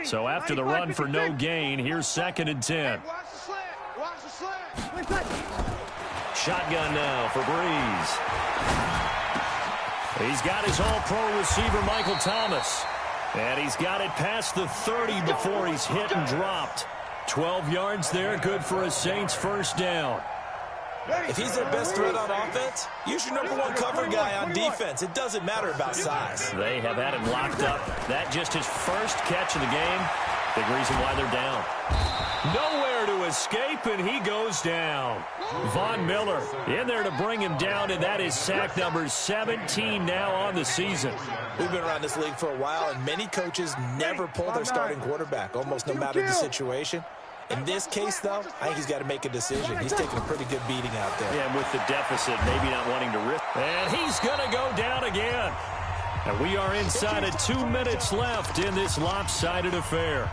So after the run for no gain, here's 2nd and 10. Watch the slant. Watch the slant. Shotgun now for Breeze. He's got his all-pro receiver, Michael Thomas. And he's got it past the 30 before he's hit and dropped. 12 yards there, good for a Saints 1st down. If he's their best threat on offense, use your #1 cover guy on defense. It doesn't matter about size. They have had him locked up. That just his first catch of the game. Big reason why they're down. Nowhere to escape, and he goes down. Von Miller in there to bring him down, and that is sack number 17 now on the season. We've been around this league for a while, and many coaches never pull their starting quarterback, almost no matter the situation. In this case, though, I think he's got to make a decision. He's taking a pretty good beating out there. Yeah, and with the deficit, maybe not wanting to rip. And he's going to go down again. And we are inside of 2 minutes left in this lopsided affair.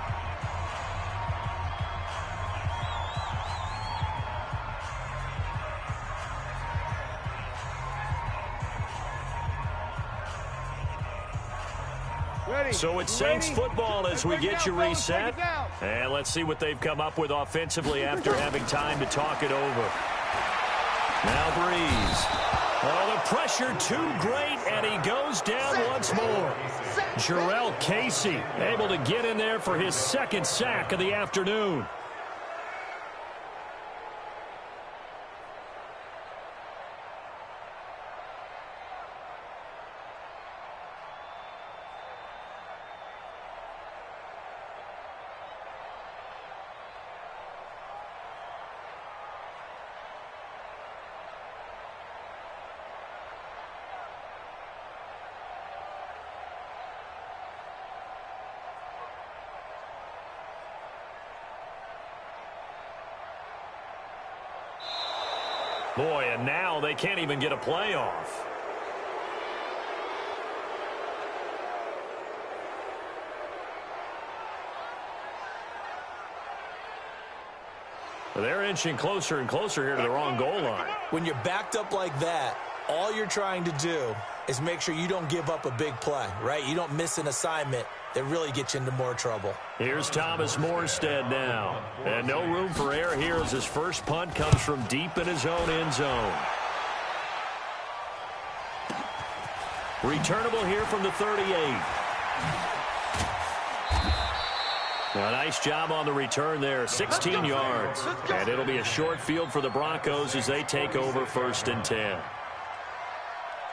So it's Saints football as we get you reset. And let's see what they've come up with offensively after having time to talk it over. Now Breeze. Oh, the pressure too great, and he goes down once more. Jarrell Casey able to get in there for his 2nd sack of the afternoon. Boy, and now they can't even get a play off. They're inching closer and closer here to the wrong goal line. When you're backed up like that, all you're trying to do is make sure you don't give up a big play, right? You don't miss an assignment that really gets you into more trouble. Here's Thomas Morstead now. And no room for error here as his first punt comes from deep in his own end zone. Returnable here from the 38. A nice job on the return there, 16 yards. And it'll be a short field for the Broncos as they take over 1st and 10.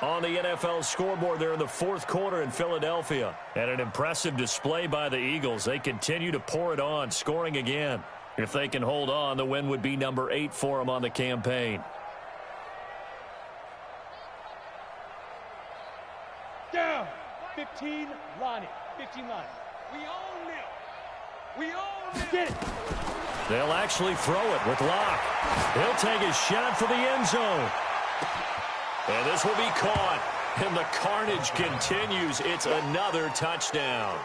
On the NFL scoreboard there in the 4th quarter in Philadelphia. And an impressive display by the Eagles. They continue to pour it on, scoring again. If they can hold on, the win would be number 8 for them on the campaign. Down. 15, Lonnie. 15, Lonnie. We own it. We own it. Get it. They'll actually throw it with Locke. He'll take a shot for the end zone. And this will be caught. And the carnage continues. It's another touchdown.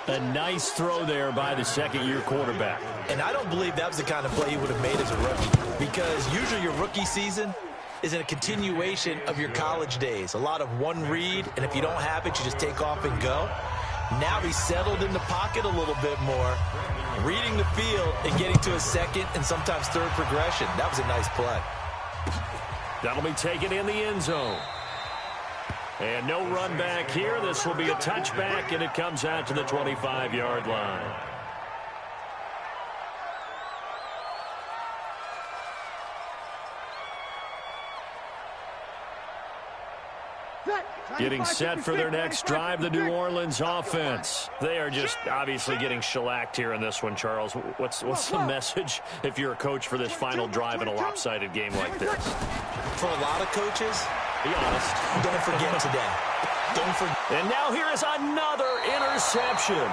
A nice throw there by the 2nd-year quarterback. And I don't believe that was the kind of play he would have made as a rookie, because usually your rookie season is in a continuation of your college days. A lot of one read, and if you don't have it, you just take off and go. Now he's settled in the pocket a little bit more, reading the field and getting to a 2nd and sometimes 3rd progression. That was a nice play. That'll be taken in the end zone. And no run back here. This will be a touchback, and it comes out to the 25-yard line. Getting set for their next drive, the New Orleans offense. They are just obviously getting shellacked here in this one, Charles. What's the message if you're a coach for this final drive in a lopsided game like this? For a lot of coaches, be honest. Don't forget today. Don't forget. And now here is another interception.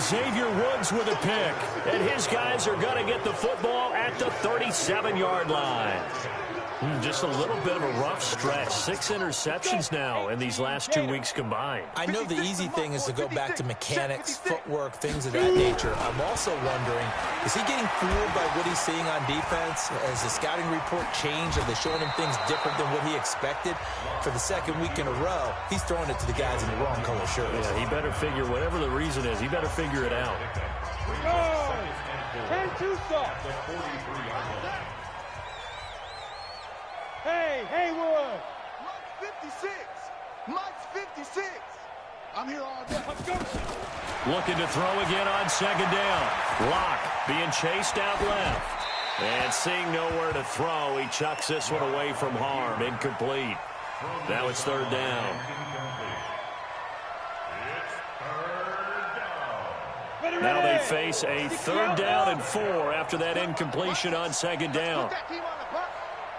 Xavier Woods with a pick. And his guys are going to get the football at the 37-yard line. Just a little bit of a rough stretch. 6 interceptions now in these last 2 weeks combined. I know the easy thing is to go back to mechanics, footwork, things of that nature. I'm also wondering, is he getting fooled by what he's seeing on defense? Has the scouting report changed? Are they showing him things different than what he expected? For the second week in a row, he's throwing it to the guys in the wrong color shirts. Yeah, he better figure, whatever the reason is, he better figure it out. 10-2 soft. Hey, Haywood! Mike's 56! Mike's 56! I'm here all day. Let's go! Looking to throw again on second down. Locke being chased out left. And seeing nowhere to throw, he chucks this one away from harm. Incomplete. Now it's third down. Now they face a 3rd down and 4 after that incompletion on second down.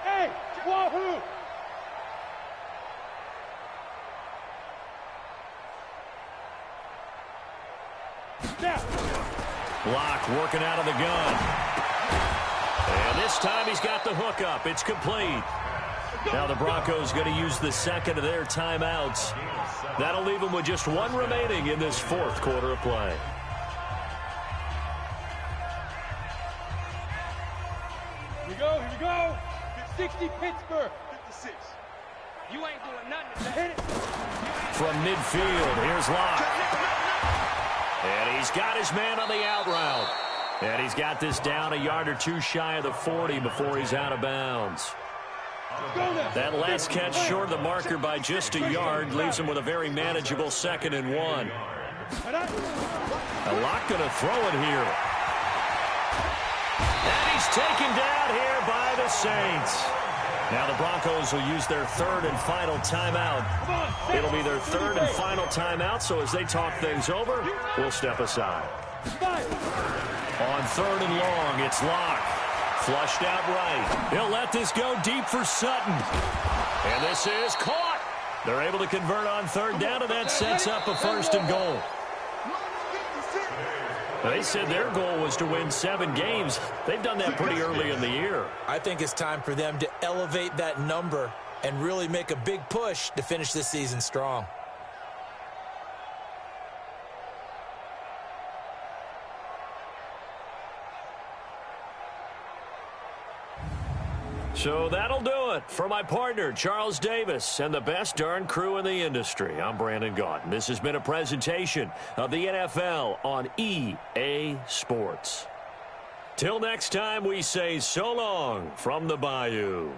Hey, wahoo! Locke working out of the gun. And this time he's got the hook up. It's complete. Now the Broncos going to use the second of their timeouts. That'll leave them with just 1 remaining in this 4th quarter of play. Here we go. 60 Pittsburgh. 56. You ain't doing nothing to hit it. From midfield, here's Locke. And he's got his man on the out route. And he's got this down a yard or 2 shy of the 40 before he's out of bounds. That last catch short of the marker by just a yard leaves him with a very manageable 2nd and 1. A Locke going to throw it here. And he's taken down here by the Saints. Now the Broncos will use their 3rd and final timeout. It'll be their 3rd and final timeout, so as they talk things over, we'll step aside. On 3rd and long, it's Locke. Flushed out right. He'll let this go deep for Sutton. And this is caught. They're able to convert on 3rd down, and that sets up a 1st and goal. They said their goal was to win 7 games. They've done that pretty early in the year. I think it's time for them to elevate that number and really make a big push to finish this season strong. So that'll do it for my partner, Charles Davis, and the best darn crew in the industry. I'm Brandon Gaudin. This has been a presentation of the NFL on EA Sports. Till next time, we say so long from the Bayou.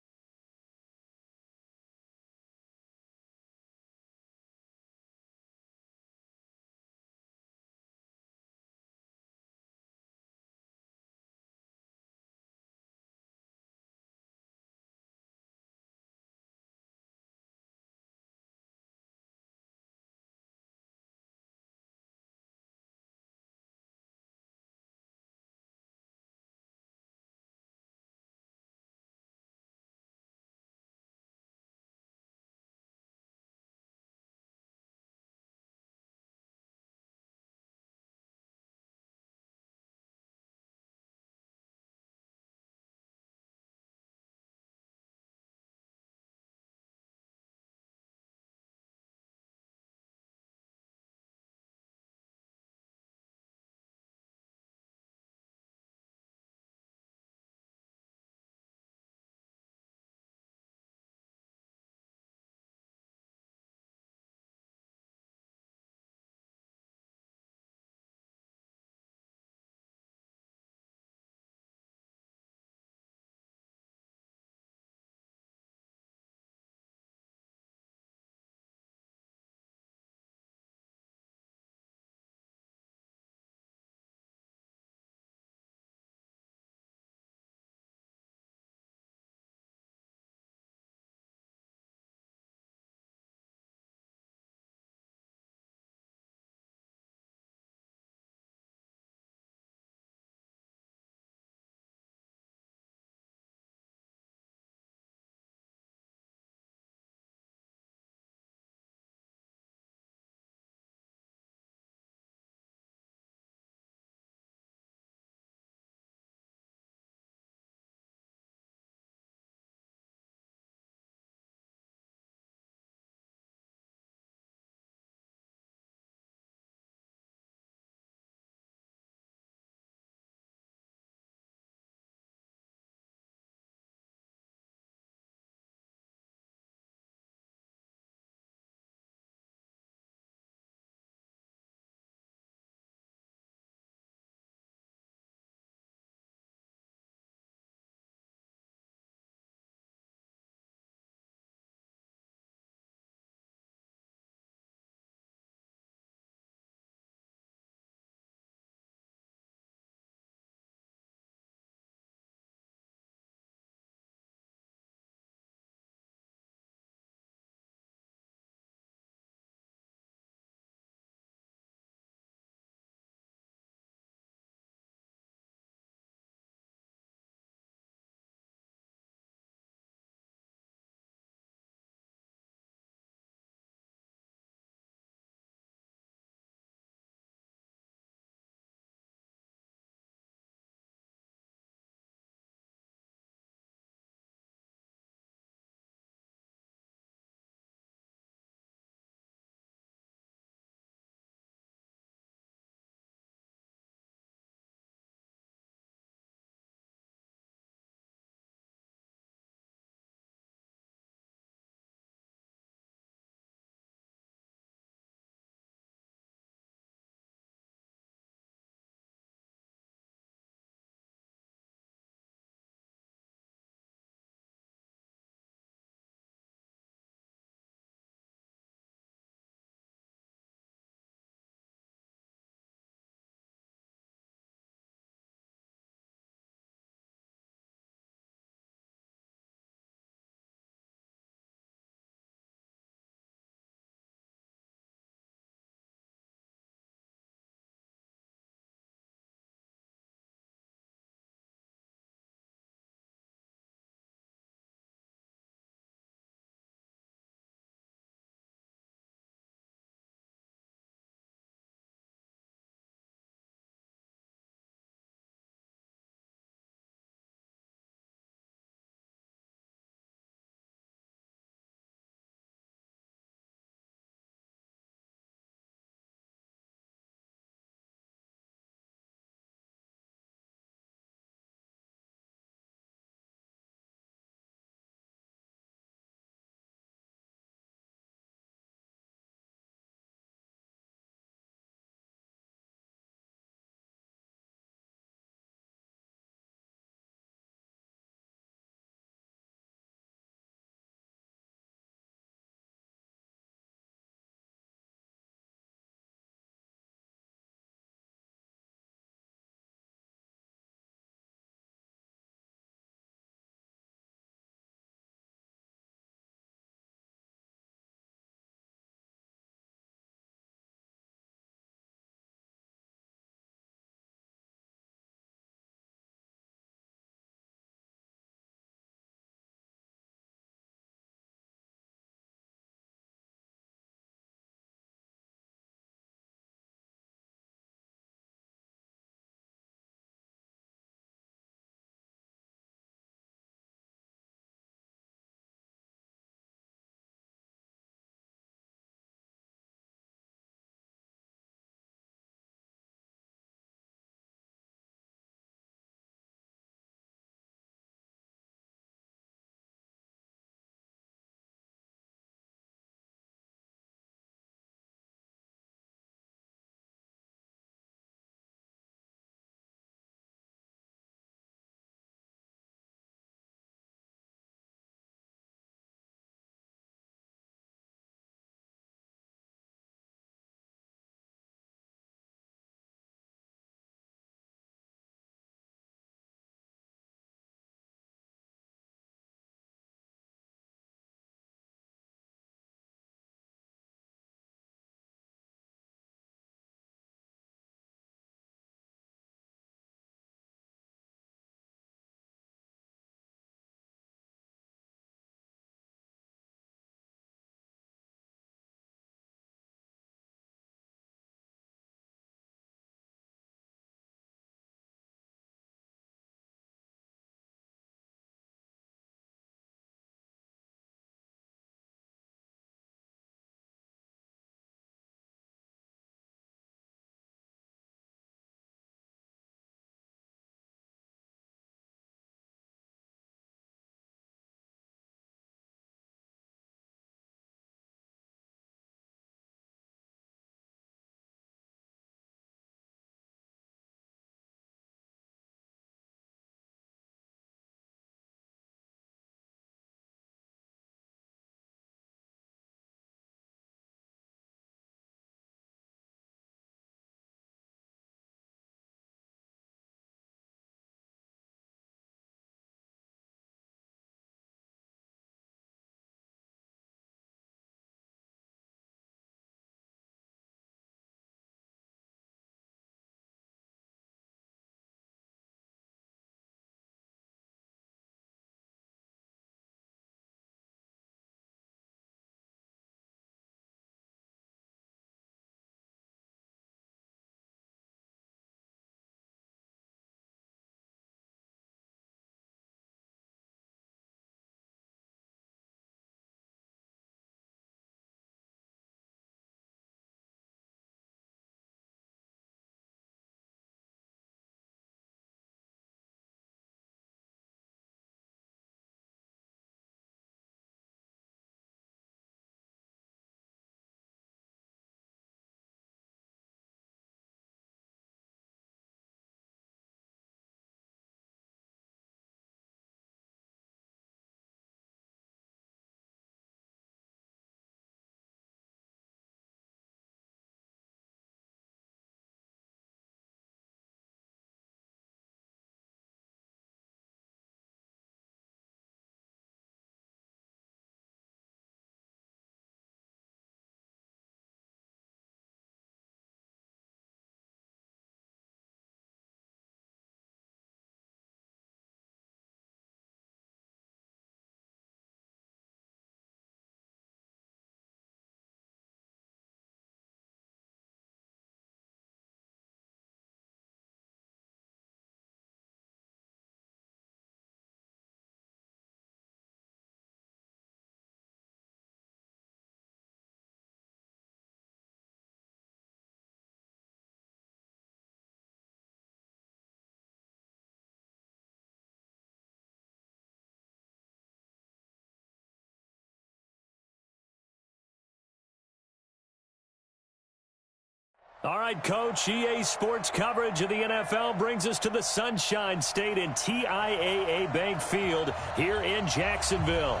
All right, Coach, EA Sports coverage of the NFL brings us to the Sunshine State in TIAA Bank Field here in Jacksonville.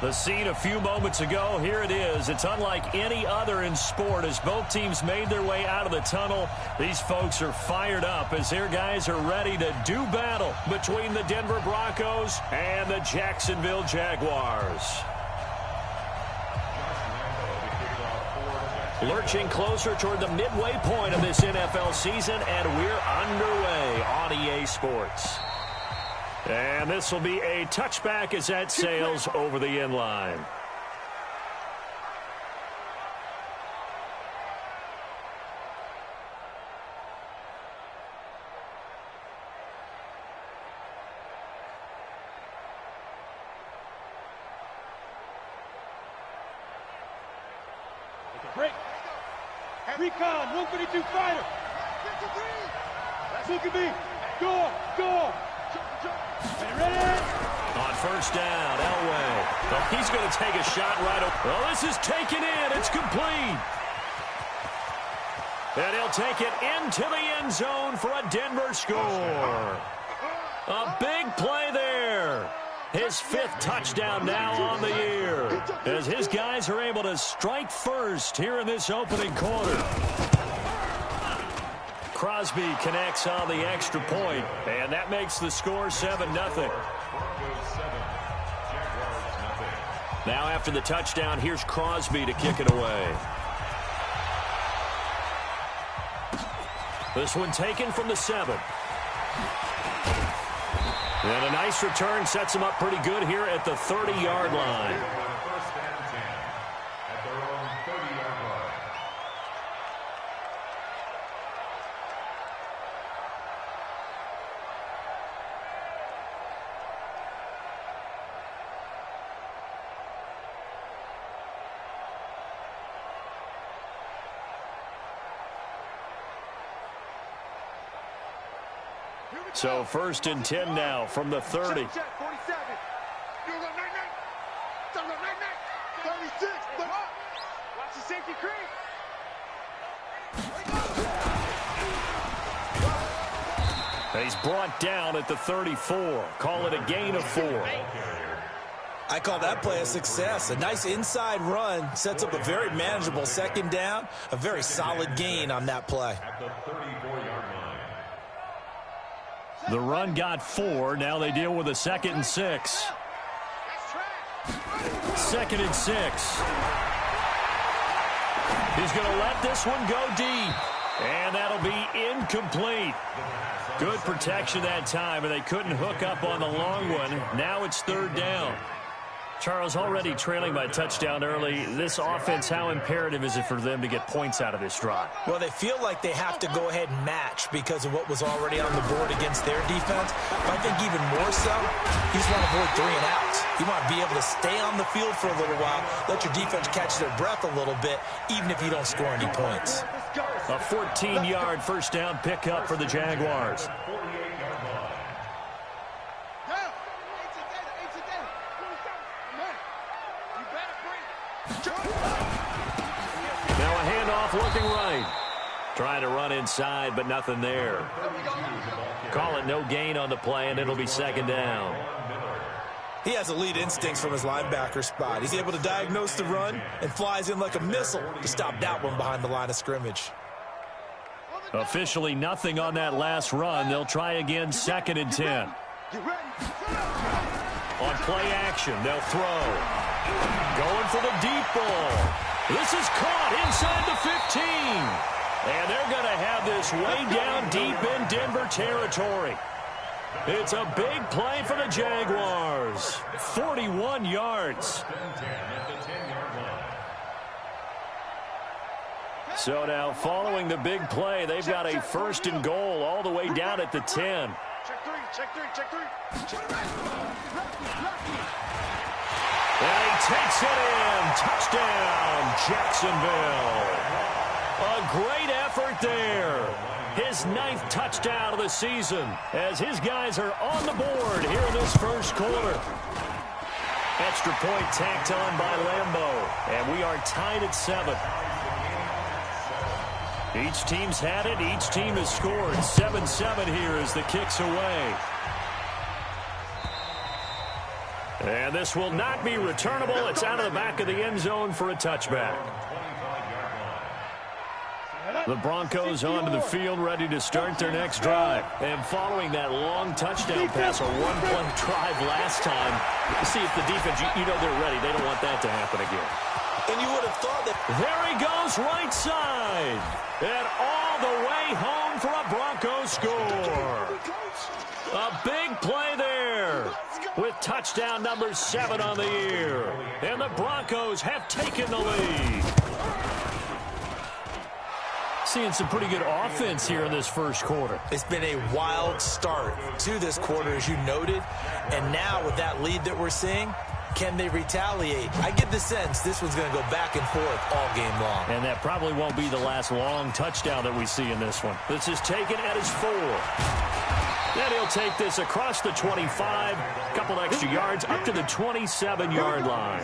The scene a few moments ago, here it is. It's unlike any other in sport as both teams made their way out of the tunnel. These folks are fired up as their guys are ready to do battle between the Denver Broncos and the Jacksonville Jaguars. Lurching closer toward the midway point of this NFL season, and we're underway on EA Sports. And this will be a touchback as that sails over the end line. Break. Recon, 152 fighter. Look at me. Go. Ready? On first down, Elway. Well, he's going to take a shot right over. Well, this is taken in. It's complete. And he'll take it into the end zone for a Denver score. A big play there. His 5th touchdown now on the year as his guys are able to strike first here in this opening quarter. Crosby connects on the extra point, and that makes the score 7-0. Now after the touchdown, here's Crosby to kick it away. This one taken from the 7. And a nice return sets him up pretty good here at the 30-yard line. First and 10 at their own 30-yard line. So 1st and 10 now from the 30. Check, 47. 36. Watch the safety creep. He's brought down at the 34. Call it a gain of 4. I call that play a success. A nice inside run sets up a very manageable 2nd down. A very solid gain on that play. At the 34-yard line. The run got 4. Now they deal with a 2nd and 6. 2nd and 6. He's going to let this one go deep. And that'll be incomplete. Good protection that time, and they couldn't hook up on the long one. Now it's 3rd down. Charles, already trailing by touchdown early. This offense, how imperative is it for them to get points out of this drive? Well, they feel like they have to go ahead and match because of what was already on the board against their defense. But I think even more so, you just want to avoid 3 and outs. You want to be able to stay on the field for a little while, let your defense catch their breath a little bit, even if you don't score any points. A 14-yard first down pickup for the Jaguars. Now a handoff looking right. Trying to run inside, but nothing there. Call it no gain on the play, and it'll be 2nd down. He has elite instincts from his linebacker spot. He's able to diagnose the run and flies in like a missile to stop that one behind the line of scrimmage. Officially nothing on that last run. They'll try again 2nd and 10. On play action, they'll throw. Going for the deep ball. This is caught inside the 15. And they're going to have this way down deep in Denver territory. It's a big play for the Jaguars. 41 yards. So now following the big play, they've got a 1st and goal all the way down at the 10. Check three. And he takes it in. Touchdown, Jacksonville. A great effort there. His 9th touchdown of the season as his guys are on the board here in this first quarter. Extra point tacked on by Lambeau. And we are tied at 7. Each team's had it. Each team has scored. 7-7 here as the kick's away. And this will not be returnable. It's out of the back of the end zone for a touchback. The Broncos onto the field, ready to start their next drive. And following that long touchdown pass, a one-play drive last time, see if the defense, you know they're ready. They don't want that to happen again. And you would have thought that. There he goes, right side. And all the way home for a Broncos score. A big play there with touchdown number 7 on the year. And the Broncos have taken the lead. Seeing some pretty good offense here in this first quarter. It's been a wild start to this quarter, as you noted. And now with that lead that we're seeing, can they retaliate? I get the sense this one's going to go back and forth all game long. And that probably won't be the last long touchdown that we see in this one. This is taken at his 4. Then he'll take this across the 25, a couple extra yards up to the 27-yard line.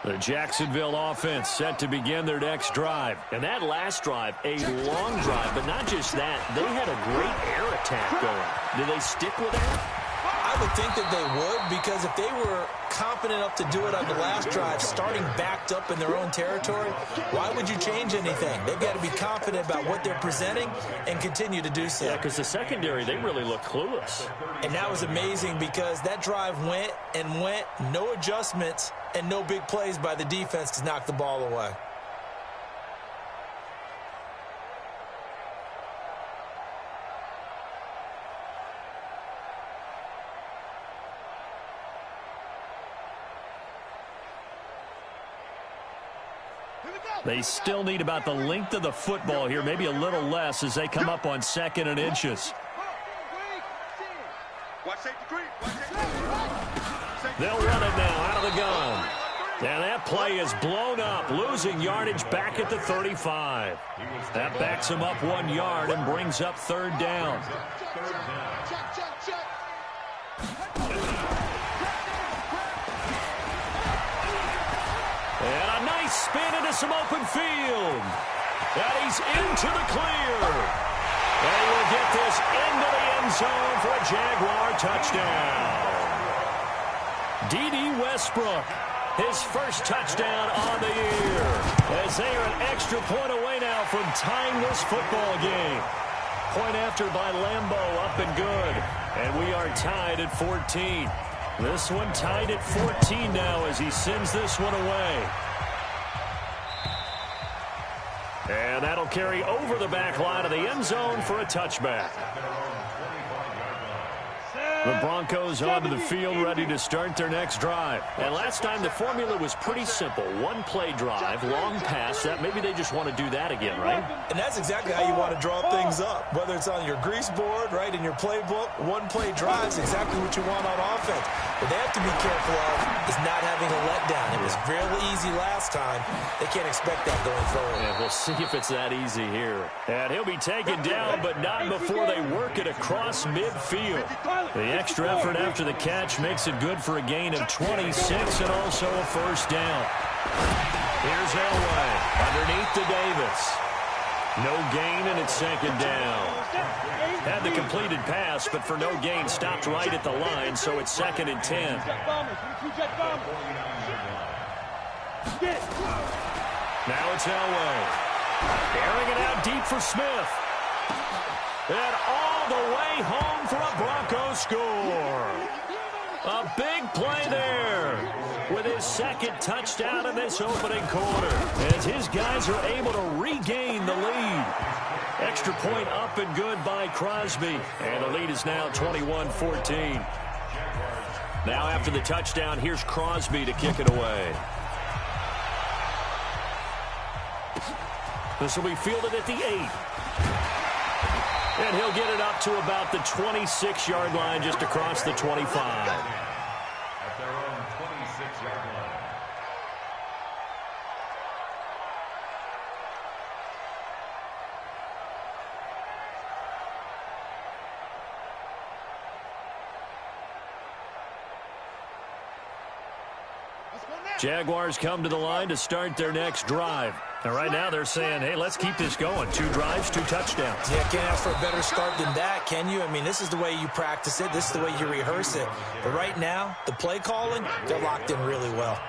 The Jacksonville offense set to begin their next drive. And that last drive, a long drive, but not just that. They had a great air attack going. Do they stick with that? I would think that they would, because if they were confident enough to do it on the last drive, starting backed up in their own territory, why would you change anything? They've got to be confident about what they're presenting and continue to do so. Yeah, because the secondary, they really look clueless. And that was amazing because that drive went and went, no adjustments, and no big plays by the defense to knock the ball away. They still need about the length of the football here, maybe a little less as they come up on 2nd and inches. They'll run it now out of the gun. And that play is blown up, losing yardage back at the 35. That backs him up 1 yard and brings up 3rd down. And a nice spin into some open field. And he's into the clear. And he will get this into the end zone for a Jaguar touchdown. D.D. Westbrook, his first touchdown on the year. As they are an extra point away now from tying this football game. Point after by Lambeau, up and good. And we are tied at 14. This one tied at 14 now as he sends this one away. And that'll carry over the back line of the end zone for a touchback. The Broncos onto the field, ready to start their next drive. And last time the formula was pretty simple. 1-play drive, long pass. That maybe they just want to do that again, right? And that's exactly how you want to draw things up. Whether it's on your grease board, right, in your playbook, 1-play drive is exactly what you want on offense. What they have to be careful of is not having a letdown. It was fairly easy last time. They can't expect that going forward. Yeah, we'll see if it's that easy here. And he'll be taken down, but not before they work it across midfield. The extra effort after the catch makes it good for a gain of 26 and also a first down. Here's Elway underneath to Davis. No gain, and it's 2nd down. Had the completed pass, but for no gain, stopped right at the line, so it's 2nd and 10. Now it's Elway. Airing it out deep for Smith. And all the way home for a Broncos score. A big play there with his 2nd touchdown in this opening quarter as his guys are able to regain the lead. Extra point up and good by Crosby. And the lead is now 21-14. Now after the touchdown, here's Crosby to kick it away. This will be fielded at the 8. And he'll get it up to about the 26-yard line, just across the 25. At their own 26-yard line. Jaguars come to the line to start their next drive. And right now they're saying, hey, let's keep this going. 2 drives, 2 touchdowns. Yeah, can't ask for a better start than that, can you? I mean, this is the way you practice it. This is the way you rehearse it. But right now, the play calling, they're locked in really well.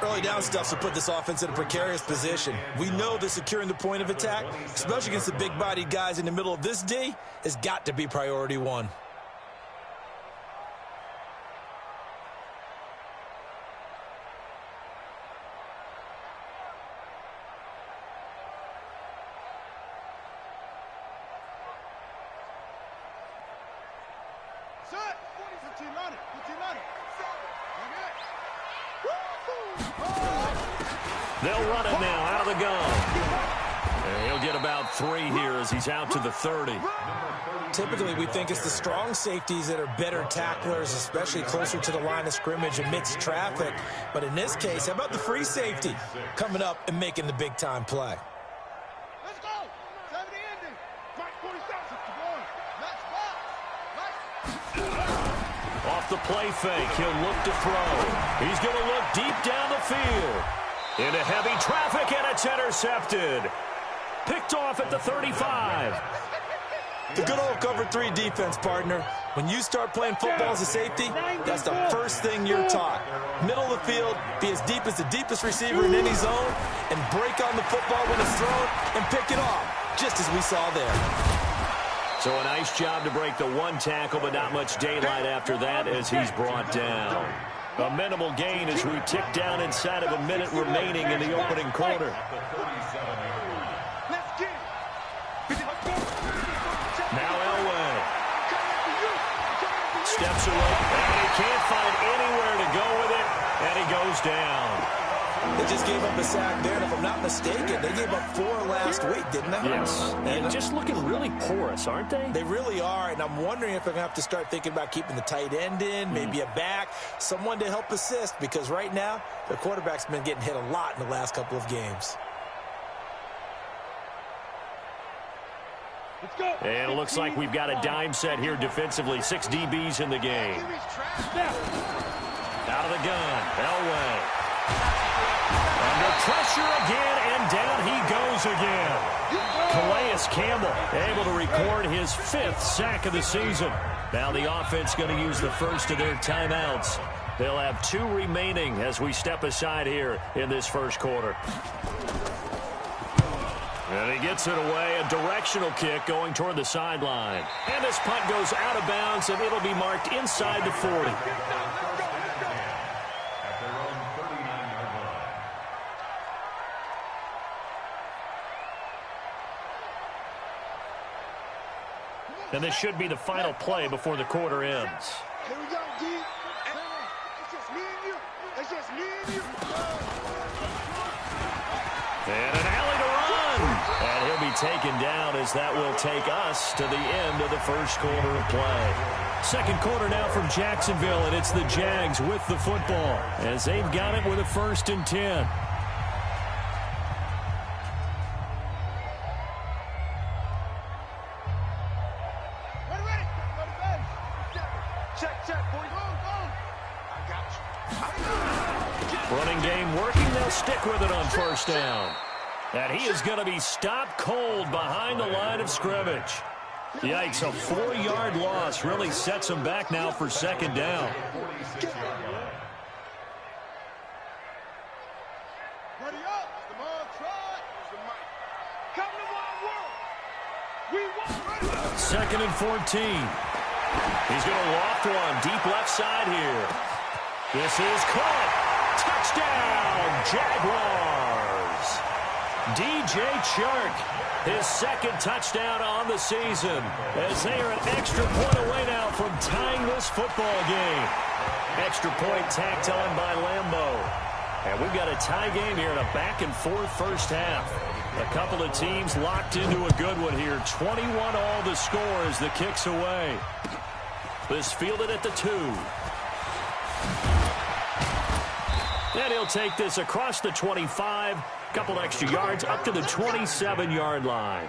Early down stuff to put this offense in a precarious position. We know that securing the point of attack, especially against the big-bodied guys in the middle of this D, has got to be priority 1. They'll run it now out of the gun. And he'll get about 3 here as he's out to the 30. Typically, we think it's the strong safeties that are better tacklers, especially closer to the line of scrimmage amidst traffic. But in this case, how about the free safety coming up and making the big-time play? Let's go. 70 ending. Mike 47. Off the play fake, he'll look to throw. He's going to look deep down the field. Into heavy traffic, and it's intercepted. Picked off at the 35. The good old cover 3 defense, partner. When you start playing football as a safety, that's the first thing you're taught. Middle of the field, be as deep as the deepest receiver in any zone, and break on the football when it's thrown and pick it off, just as we saw there. So a nice job to break the 1 tackle, but not much daylight after that as he's brought down. A minimal gain as we tick down inside of a minute remaining in the opening quarter. Now Elway. Steps away, and he can't find anywhere to go with it, and he goes down. They just gave up a sack there, and if I'm not mistaken, they gave up 4 last week, didn't they? Yes, and just looking really porous, aren't they? They really are, and I'm wondering if they're going to have to start thinking about keeping the tight end in, maybe a back, someone to help assist, because right now, their quarterback's been getting hit a lot in the last couple of games. Let's go. And it looks like we've got a dime set here defensively. 6 DBs in the game. Out of the gun, Elway. Under pressure again, and down he goes again. Calais Campbell able to record his 5th sack of the season. Now the offense going to use the first of their timeouts. They'll have 2 remaining as we step aside here in this first quarter. And he gets it away, a directional kick going toward the sideline. And this punt goes out of bounds, and it'll be marked inside the 40. And this should be the final play before the quarter ends. Here we go, D. It's just me and you. It's just me and you. And an alley to run. And he'll be taken down as that will take us to the end of the first quarter of play. Second quarter now from Jacksonville, and it's the Jags with the football as they've got it with a 1st and 10. Running game working. They'll stick with it on 1st down. And he is going to be stopped cold behind the line of scrimmage. Yikes, a 4-yard loss really sets him back now for 2nd down. Ready up. Come on, try. Come to my world. We want. 2nd and 14. He's going to loft one deep left side here. This is caught. Touchdown, Jaguars. DJ Chark, his 2nd touchdown on the season, as they are an extra point away now from tying this football game. Extra point tacked on by Lambeau. And we've got a tie game here in a back-and-forth first half. A couple of teams locked into a good one here. 21 all the score as the kick's away. This fielded at the 2. And he'll take this across the 25. Couple extra yards up to the 27-yard line.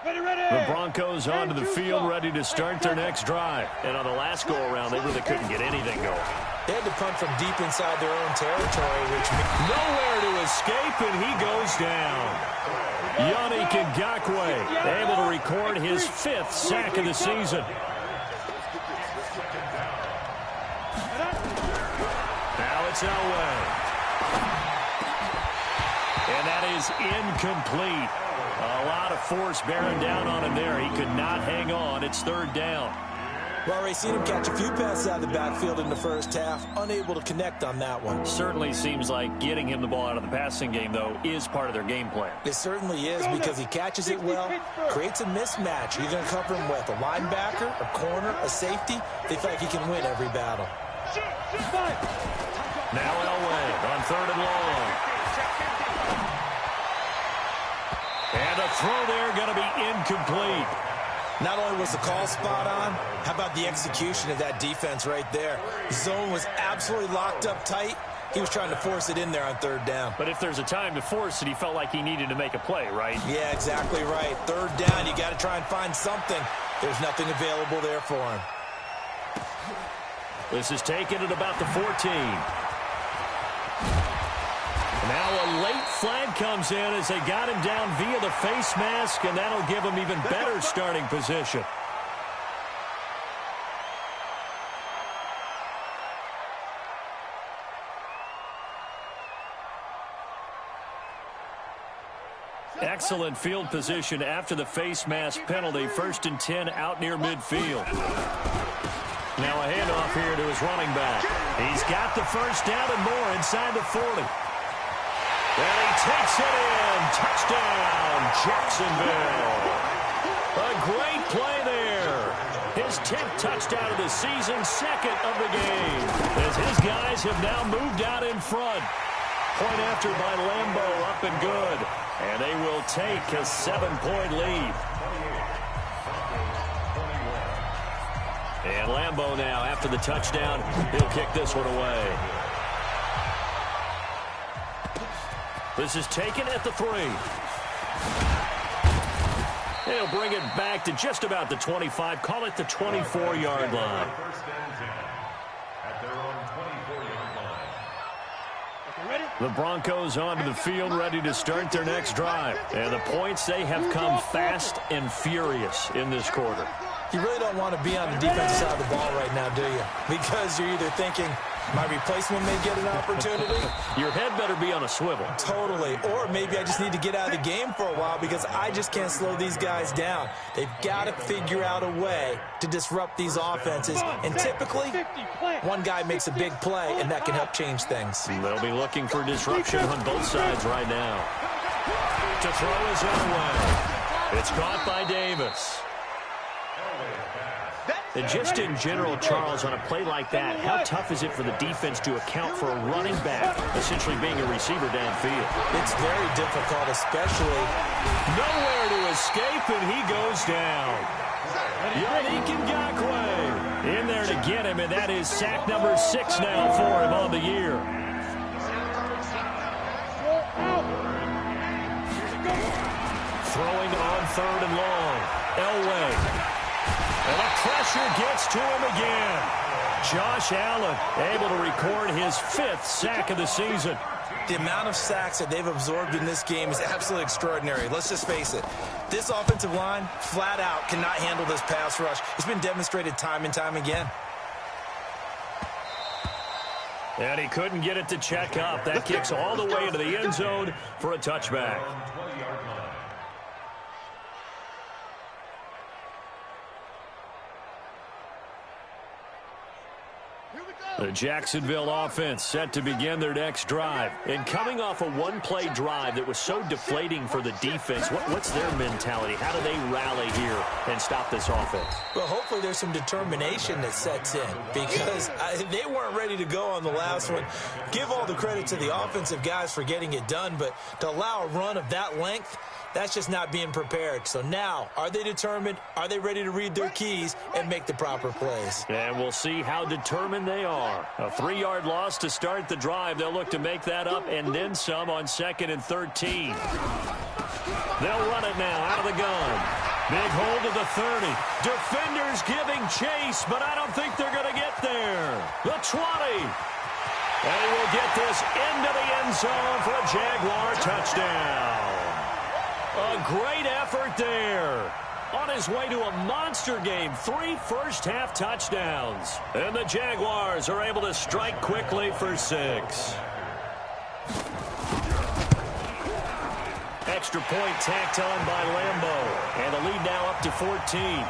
Ready, ready. The Broncos onto the field, ready to start their next drive. And on the last go-around, they really couldn't get anything going. They had to punt from deep inside their own territory, which means nowhere to escape, and he goes down. Yannick Ngakoue able to record his 5th sack of the season. Now it's Elway. And that is incomplete. A lot of force bearing down on him there. He could not hang on. It's 3rd down. Well, already seen him catch a few passes out of the backfield in the first half. Unable to connect on that one. Certainly seems like getting him the ball out of the passing game, though, is part of their game plan. It certainly is because he catches it well, creates a mismatch. You're going to cover him with a linebacker, a corner, a safety. They feel like he can win every battle. Now Elway on 3rd and long. And a throw there going to be incomplete. Not only was the call spot on, how about the execution of that defense right there? The zone was absolutely locked up tight. He was trying to force it in there on 3rd down. But if there's a time to force it, he felt like he needed to make a play, right? Yeah, exactly right. 3rd down, you got to try and find something. There's nothing available there for him. This is taken at about the 14. Now a late flag comes in as they got him down via the face mask, and that'll give him even better starting position. Excellent field position after the face mask penalty. 1st and 10 out near midfield. Now a handoff here to his running back. He's got the 1st down and more inside the 40. And he takes it in. Touchdown, Jacksonville. A great play there. His 10th touchdown of the season, 2nd of the game. As his guys have now moved out in front. Point after by Lambeau, up and good. And they will take a 7-point lead. And Lambeau now, after the touchdown, he'll kick this one away. This is taken at the 3. He'll bring it back to just about the 25. Call it the 24-yard line. The Broncos onto the field, ready to start their next drive. And the points, they have come fast and furious in this quarter. You really don't want to be on the defensive side of the ball right now, do you? Because you're either thinking, my replacement may get an opportunity. Your head better be on a swivel. Totally. Or maybe I just need to get out of the game for a while because I just can't slow these guys down. They've got to figure out a way to disrupt these offenses. And typically, one guy makes a big play, and that can help change things. They'll be looking for disruption on both sides right now. To throw his own way. It's caught by Davis. And just in general, Charles, on a play like that, how tough is it for the defense to account for a running back essentially being a receiver downfield? It's very difficult, especially. Nowhere to escape, and he goes down. Yannick Ngakoue in there to get him, and that is sack number 6 now for him on the year. Throwing on 3rd and long. Elway. And the pressure gets to him again. Josh Allen able to record his 5th sack of the season. The amount of sacks that they've absorbed in this game is absolutely extraordinary. Let's just face it. This offensive line, flat out, cannot handle this pass rush. It's been demonstrated time and time again. And he couldn't get it to check up. That kicks all the way into the end zone for a touchback. The Jacksonville offense set to begin their next drive. And coming off a one-play drive that was so deflating for the defense, what's their mentality? How do they rally here and stop this offense? Well, hopefully there's some determination that sets in because they weren't ready to go on the last one. Give all the credit to the offensive guys for getting it done, but to allow a run of that length, that's just not being prepared. So now, are they determined? Are they ready to read their keys and make the proper plays? And we'll see how determined they are. A 3-yard loss to start the drive. They'll look to make that up and then some on 2nd and 13. They'll run it now out of the gun. Big hold of the 30. Defenders giving chase, but I don't think they're going to get there. The 20. And he will get this into the end zone for a Jaguar touchdown. A great effort there. On his way to a monster game, 3 first-half touchdowns. And the Jaguars are able to strike quickly for 6. Extra point tacked on by Lambeau. And the lead now up to 14.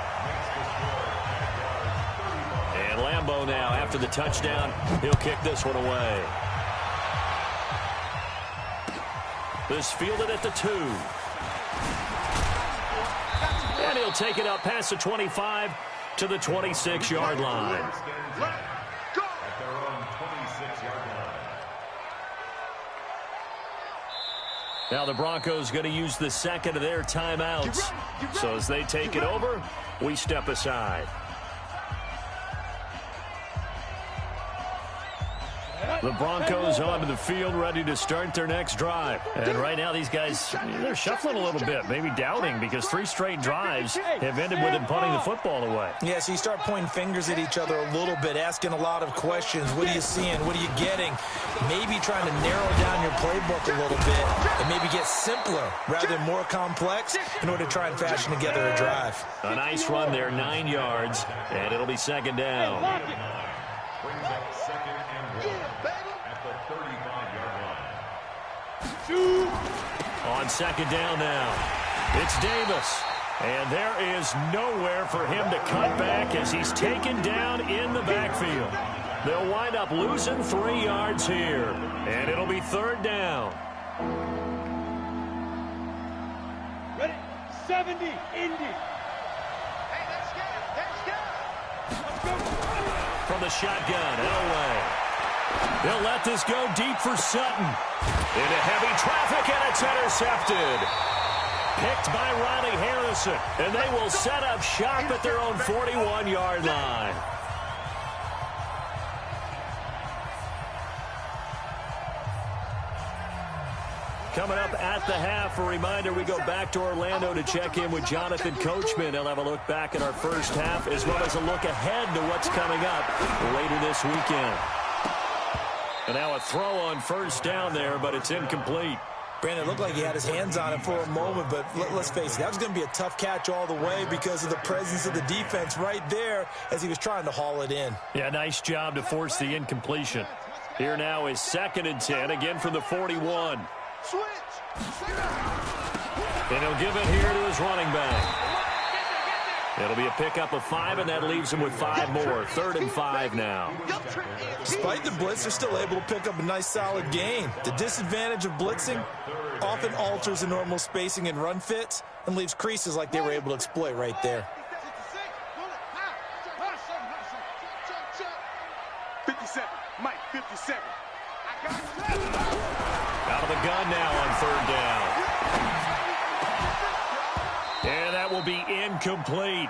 And Lambeau now, after the touchdown, he'll kick this one away. This fielded at the 2. And he'll take it up past the 25 to the 26-yard line. At their own 26-yard line. Now the Broncos going to use the second of their timeouts. So as they take it over, we step aside. The Broncos onto the field, ready to start their next drive. And right now, these guys, they're shuffling a little bit, maybe doubting, because 3 straight drives have ended with them punting the football away. Yeah, so you start pointing fingers at each other a little bit, asking a lot of questions. What are you seeing? What are you getting? Maybe trying to narrow down your playbook a little bit and maybe get simpler rather than more complex in order to try and fashion together a drive. A nice run there, 9 yards, and it'll be second down. Brings up second and 1 at the 35-yard line. On second down now, it's Davis. And there is nowhere for him to cut back as he's taken down in the backfield. They'll wind up losing 3 yards here. And it'll be third down. Ready? 70, Indy. Hey, let's go. Let's go. From the shotgun, Elway. They'll let this go deep for Sutton. Into heavy traffic, and it's intercepted. Picked by Riley Harrison, and they will set up shop at their own 41-yard line. Coming up at the half, a reminder, we go back to Orlando to check in with Jonathan Coachman. He'll have a look back at our first half as well as a look ahead to what's coming up later this weekend. And now a throw on first down there, but it's incomplete. Brandon, it looked like he had his hands on it for a moment, but let's face it, that was going to be a tough catch all the way because of the presence of the defense right there as he was trying to haul it in. Yeah, nice job to force the incompletion. Here now is 2nd and 10, again from the 41. Switch. And he'll give it here to his running back. It'll be a pickup of 5, and that leaves him with 5 more. 3rd and 5 now. Despite the blitz, they're still able to pick up a nice, solid gain. The disadvantage of blitzing often alters the normal spacing and run fits and leaves creases like they were able to exploit right there. 57, Mike, 57. Out of the gun now on 3rd down. And that will be incomplete.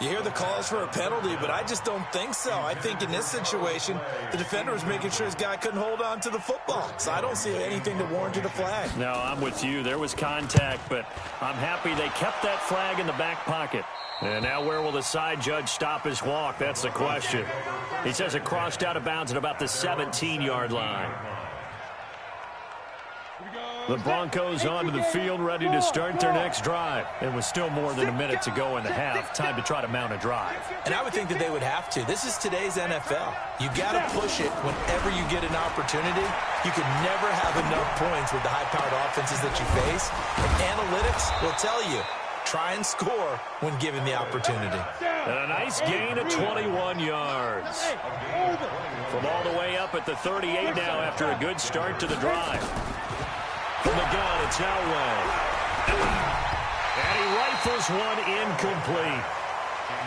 You hear the calls for a penalty, but I just don't think so. I think in this situation, the defender was making sure his guy couldn't hold on to the football. So I don't see anything that warranted a flag. No, I'm with you. There was contact, but I'm happy they kept that flag in the back pocket. And now where will the side judge stop his walk? That's the question. He says it crossed out of bounds at about the 17-yard line. The Broncos onto the field, ready to start their next drive. It was still more than a minute to go in the half. Time to try to mount a drive. And I would think that they would have to. This is today's NFL. You got to push it whenever you get an opportunity. You can never have enough points with the high-powered offenses that you face. And analytics will tell you, try and score when given the opportunity. And a nice gain of 21 yards. From all the way up at the 38 now after a good start to the drive. From the gun, it's Elway. And he rifles one incomplete.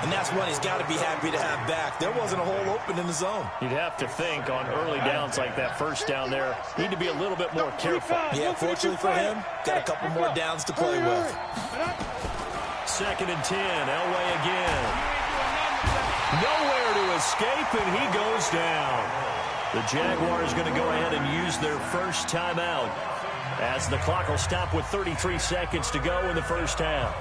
And that's one he's got to be happy to have back. There wasn't a hole open in the zone. You'd have to think on early downs like that first down there, need to be a little bit more careful. Yeah, fortunately for him, got a couple more downs to play with. 2nd and 10, Elway again. Nowhere to escape, and he goes down. The Jaguars going to go ahead and use their first timeout as the clock will stop with 33 seconds to go in the first half.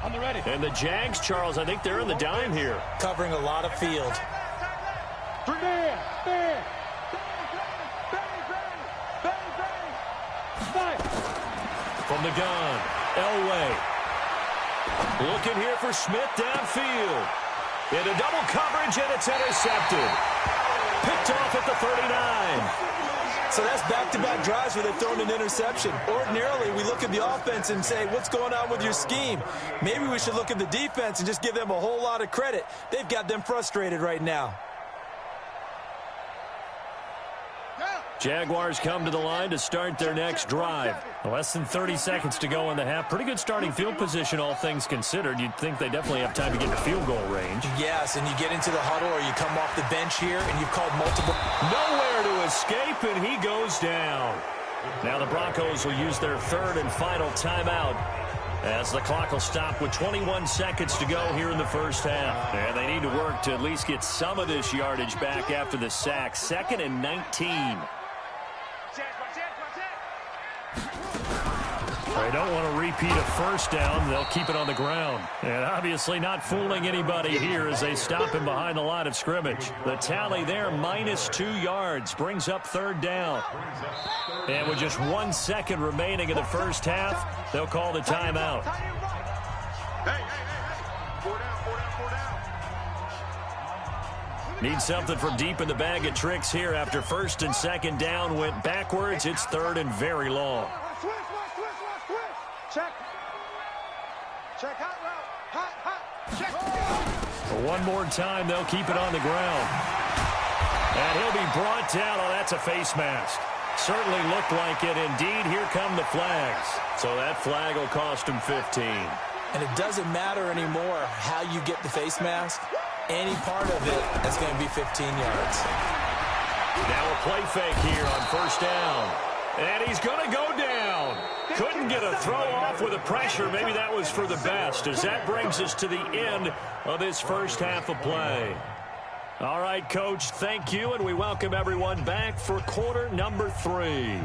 On the ready. And the Jags, Charles, I think they're in the dime here. Covering a lot of field. Man. From the gun, Elway. Looking here for Smith downfield. Into double coverage, and it's intercepted. Picked off at the 39. So that's back-to-back drives where they've thrown an interception. Ordinarily, we look at the offense and say, what's going on with your scheme? Maybe we should look at the defense and just give them a whole lot of credit. They've got them frustrated right now. Jaguars come to the line to start their next drive. Less than 30 seconds to go in the half. Pretty good starting field position, all things considered. You'd think they definitely have time to get to field goal range. Yes, and you get into the huddle or you come off the bench here and you've called multiple. Nowhere to escape, and he goes down. Now the Broncos will use their third and final timeout as the clock will stop with 21 seconds to go here in the first half. And they need to work to at least get some of this yardage back after the sack. 2nd and 19. They don't want to repeat a first down. They'll keep it on the ground. And obviously not fooling anybody here as they stop him behind the line of scrimmage. The tally there, -2 yards, brings up 3rd down. And with just 1 second remaining in the first half, they'll call the timeout. Need something from deep in the bag of tricks here after 1st and 2nd down went backwards. It's 3rd and very long. Check hot route. Hot. Check. For one more time, they'll keep it on the ground. And he'll be brought down. Oh, that's a face mask. Certainly looked like it. Indeed, here come the flags. So that flag will cost him 15. And it doesn't matter anymore how you get the face mask. Any part of it is going to be 15 yards. Now a play fake here on 1st down. And he's going to go down. Couldn't get a throw off with the pressure. Maybe that was for the best, as that brings us to the end of this first half of play. All right, Coach, thank you, and we welcome everyone back for quarter number 3.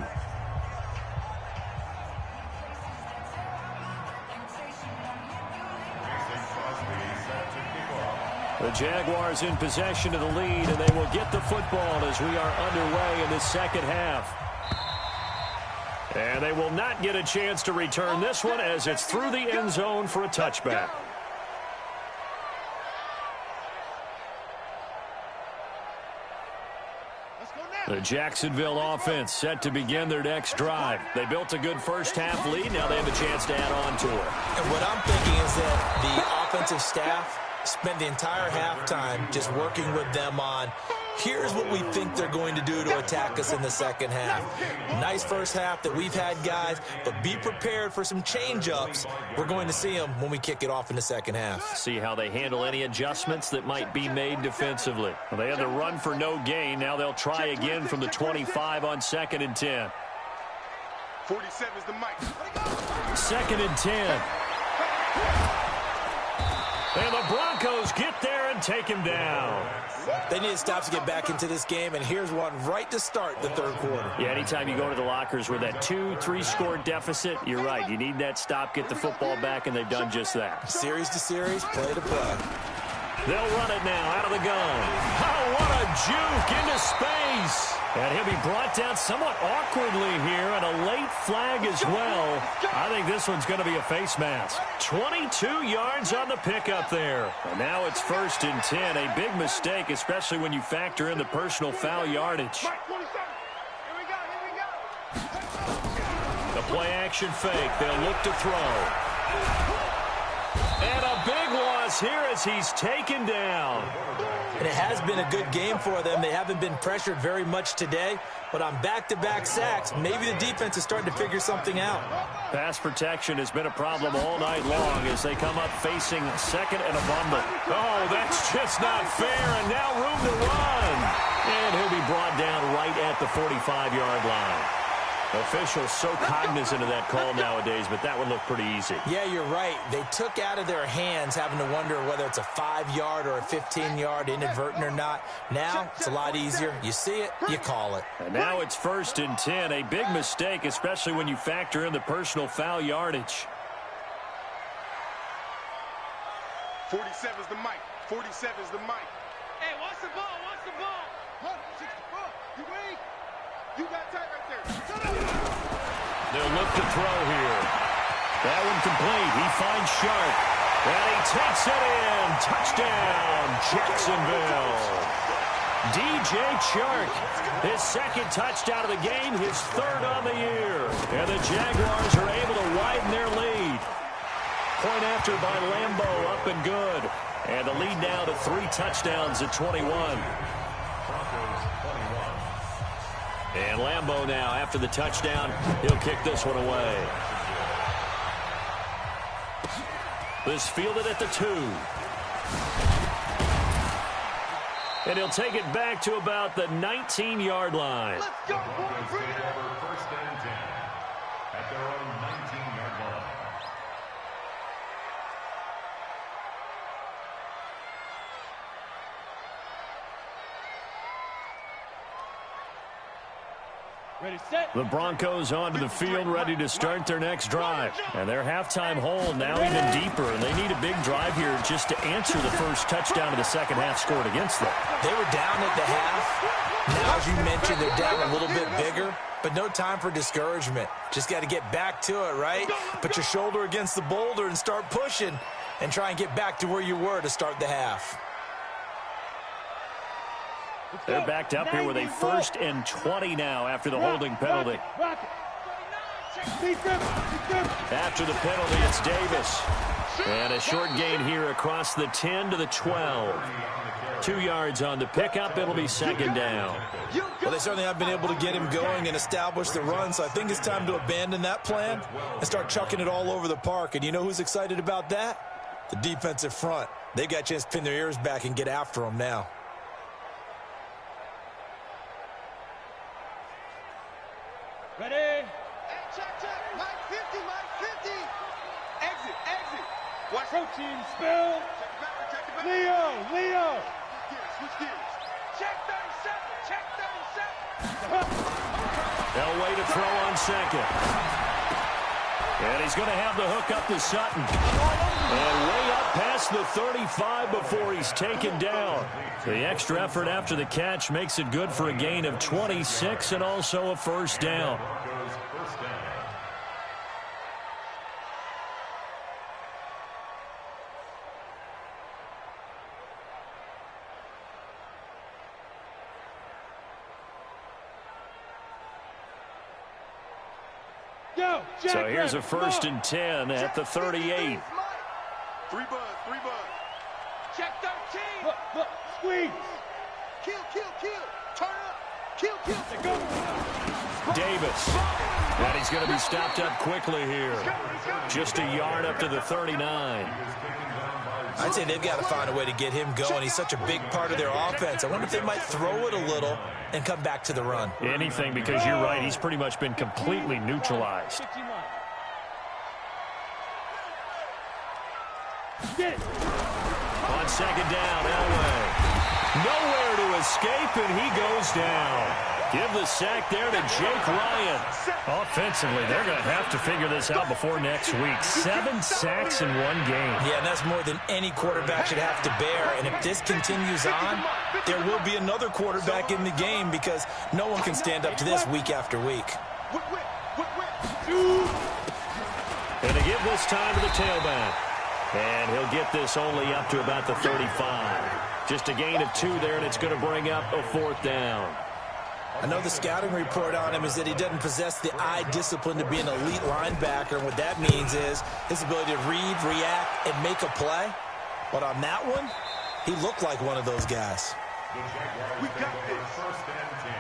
The Jaguars in possession of the lead, and they will get the football as we are underway in the second half. And they will not get a chance to return this one as it's through the end zone for a touchback. The Jacksonville offense set to begin their next drive. They built a good first half lead. Now they have a chance to add on to it. And what I'm thinking is that the offensive staff spent the entire halftime just working with them on, here's what we think they're going to do to attack us in the second half. Nice first half that we've had, guys, but be prepared for some change-ups. We're going to see them when we kick it off in the second half. See how they handle any adjustments that might be made defensively. Well, they had the run for no gain. Now they'll try again from the 25 on 2nd and 10. 47 is the mic. 2nd and 10. And the Broncos get there and take him down. They need to stop to get back into this game, and here's one right to start the third quarter. Yeah, anytime you go to the lockers with that 2-3 score deficit, you're right. You need that stop, get the football back, and they've done just that. Series to series, play to play. They'll run it now out of the gun. Oh, what a juke into space. And he'll be brought down somewhat awkwardly here, and a late flag as well. I think this one's going to be a face mask. 22 yards on the pickup there. And now it's 1st and 10. A big mistake, especially when you factor in the personal foul yardage. The play action fake. They'll look to throw. And a big loss here as he's taken down. And it has been a good game for them. They haven't been pressured very much today, but on back-to-back sacks, maybe the defense is starting to figure something out. Pass protection has been a problem all night long as they come up facing 2nd and a bundle. Oh, that's just not fair, and now room to run. And he'll be brought down right at the 45-yard line. Officials so cognizant of that call nowadays, but that would look pretty easy. Yeah, you're right. They took out of their hands having to wonder whether it's a 5-yard or a 15-yard, inadvertent or not. Now, it's a lot easier. You see it, you call it. And now it's 1st and 10. A big mistake, especially when you factor in the personal foul yardage. 47's the mic. 47's the mic. Hey, watch the ball. Watch the ball. 164. You weak. You got tight right there. Shut up. They'll look to throw here. That one complete. He finds Sharp. And he takes it in. Touchdown, Jacksonville. DJ Chark, his second touchdown of the game, his third on the year. And the Jaguars are able to widen their lead. Point after by Lambeau, up and good. And the lead now to 3 touchdowns at 21. And Lambeau now, after the touchdown, he'll kick this one away. This fielded at the 2. And he'll take it back to about the 19-yard line. Let's go, boys. Bring it up. First and 10 at their own 19-yard line. Ready, set. The Broncos onto the field, ready to start their next drive. And their halftime hole now even deeper, and they need a big drive here just to answer the first touchdown of the second half scored against them. They were down at the half. Now, as you mentioned, they're down a little bit bigger, but no time for discouragement. Just got to get back to it, right? Put your shoulder against the boulder and start pushing and try and get back to where you were to start the half. They're backed up here with a 1st and 20 now after the holding penalty. After the penalty, it's Davis. And a short gain here across the 10 to the 12. 2 yards on the pickup. It'll be second down. Well, they certainly have been able to get him going and establish the run, so I think it's time to abandon that plan and start chucking it all over the park. And you know who's excited about that? The defensive front. They got a chance to pin their ears back and get after him now. Ready? Hey, check. Mike 50, Mike 50. Exit. Watch. Protein spill. Check the back. Leo. Switch gears. Check 37. They'll wait to throw on second. And he's going to have the hook up to Sutton. And way up past the 35 before he's taken down. The extra effort after the catch makes it good for a gain of 26 and also a first down. So here's a 1st and 10 at the 38. 3 buzz. Check 13. Squeeze. Kill. Turn up. Kill. Davis. And he's going to be stopped up quickly here. Just a yard up to the 39. I'd say they've got to find a way to get him going. He's such a big part of their offense. I wonder if they might throw it a little and come back to the run. Anything, because you're right. He's pretty much been completely neutralized. On second down, Elway. Nowhere to escape, and he goes down. Give the sack there to Jake Ryan. Offensively, they're going to have to figure this out before next week. 7 sacks in one game. Yeah, and that's more than any quarterback should have to bear. And if this continues on, there will be another quarterback in the game because no one can stand up to this week after week. And they give this time to the tailback. And he'll get this only up to about the 35. Just a gain of 2 there, and it's going to bring up a 4th down. I know the scouting report on him is that he doesn't possess the eye discipline to be an elite linebacker. And what that means is his ability to read, react, and make a play. But on that one, he looked like one of those guys. We got this. 1st and 10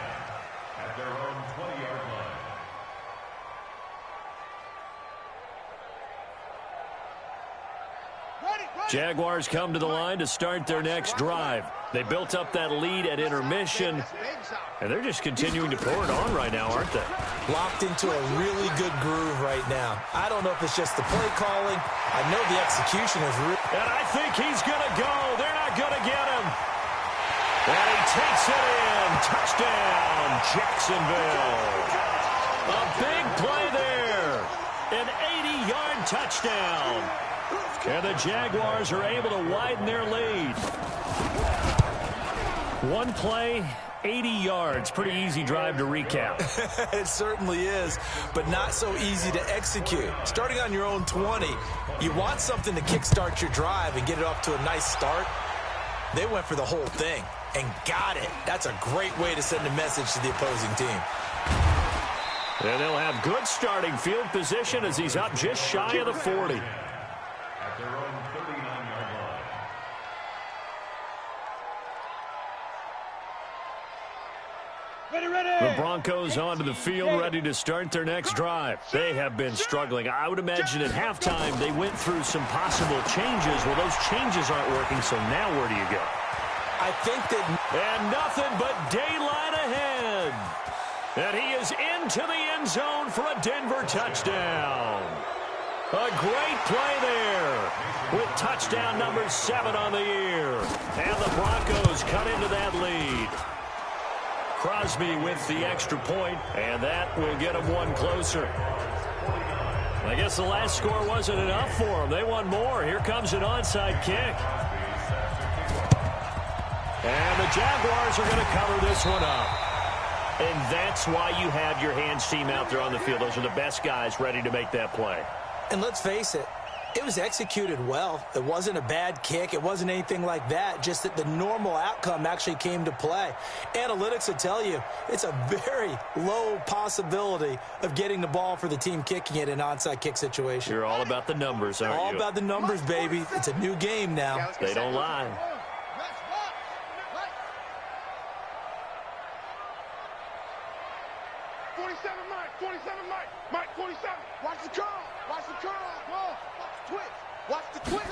at their own 20-yard line. Jaguars come to the line to start their next drive. They built up that lead at intermission, and they're just continuing to pour it on right now, aren't they? Locked into a really good groove right now. I don't know if it's just the play calling. I know the execution is real. And I think he's going to go. They're not going to get him. And he takes it in. Touchdown, Jacksonville. A big play there. An 80-yard touchdown. And the Jaguars are able to widen their lead. One play, 80 yards. Pretty easy drive to recap. It certainly is, but not so easy to execute. Starting on your own 20, you want something to kickstart your drive and get it off to a nice start. They went for the whole thing and got it. That's a great way to send a message to the opposing team. And they'll have good starting field position as he's up just shy of the 40. At their own 39-yard line. Ready. The Broncos onto the field, ready to start their next drive. They have been struggling. I would imagine at halftime they went through some possible changes. Well, those changes aren't working, so now where do you go? I think that... And nothing but daylight ahead. And he is into the end zone for a Denver touchdown. A great play there with touchdown number 7 on the year. And the Broncos cut into that lead. Crosby with the extra point, and that will get them one closer. I guess the last score wasn't enough for them. They want more. Here comes an onside kick. And the Jaguars are going to cover this one up. And that's why you have your hands team out there on the field. Those are the best guys ready to make that play. And let's face it, it was executed well. It wasn't a bad kick. It wasn't anything like that. Just that the normal outcome actually came to play. Analytics will tell you it's a very low possibility of getting the ball for the team kicking it in an onside kick situation. You're all about the numbers, aren't you? All about the numbers, baby. It's a new game now. They don't lie. 47, Mike. Mike, 47. Watch the curl. Watch the curl. Whoa. Watch the twitch. Watch the twitch.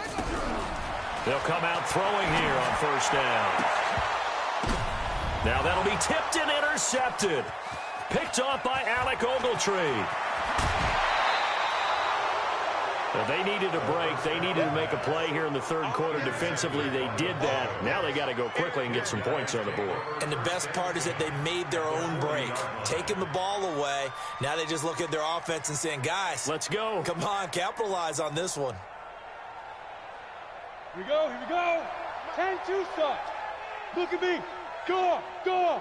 They'll come out throwing here on first down. Now that'll be tipped and intercepted. Picked off by Alec Ogletree. They needed a break. They needed to make a play here in the third quarter defensively. They did that. Now they got to go quickly and get some points on the board. And the best part is that they made their own break. Taking the ball away. Now they just look at their offense and saying, guys, let's go. Come on, capitalize on this one. Here we go. 10-2 start. Look at me. Go. Joker.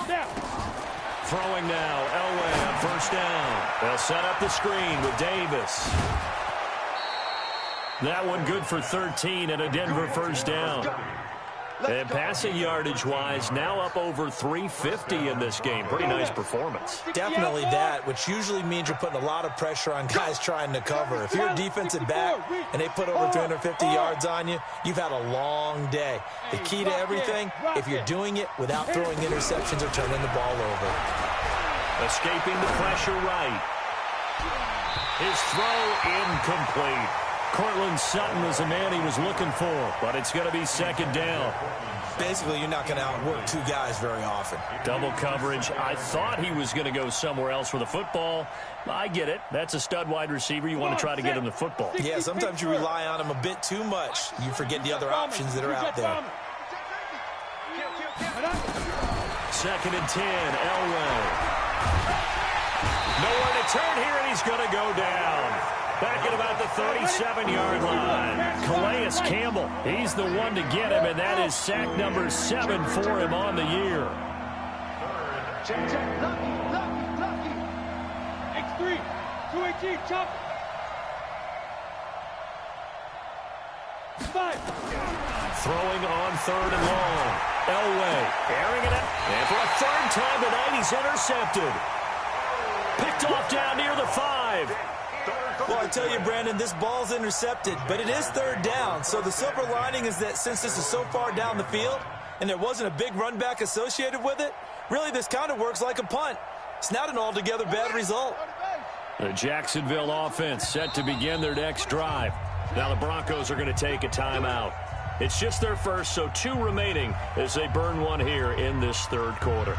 Now. Throwing now, Elway on first down. They'll set up the screen with Davis. That one good for 13 and a Denver first down. And passing yardage-wise, now up over 350 in this game. Pretty nice performance. Definitely that, which usually means you're putting a lot of pressure on guys trying to cover. If you're a defensive back and they put over 350 yards on you, you've had a long day. The key to everything, if you're doing it without throwing interceptions or turning the ball over. Escaping the pressure right. His throw incomplete. Cortland Sutton was the man he was looking for, but it's going to be second down. Basically, you're not going to outwork two guys very often. Double coverage. I thought he was going to go somewhere else with the football. I get it. That's a stud wide receiver. You want to try to get him the football. Yeah, sometimes you rely on him a bit too much. You forget the other options that are out there. Second and 10, Elway. Nowhere to turn here, and he's going to go down. Back at about the 37-yard line. Calais Campbell, he's the one to get him, and that is sack number 7 for him on the year. Lucky. X3, 218, chop. 5. Throwing on third and long. Elway airing it up. And for a third time tonight, he's intercepted. Picked off down near the 5. Well, I tell you, Brandon, this ball's intercepted, but it is third down. So the silver lining is that since this is so far down the field and there wasn't a big run back associated with it, really this kind of works like a punt. It's not an altogether bad result. The Jacksonville offense set to begin their next drive. Now the Broncos are going to take a timeout. It's just their first, so 2 remaining as they burn one here in this third quarter.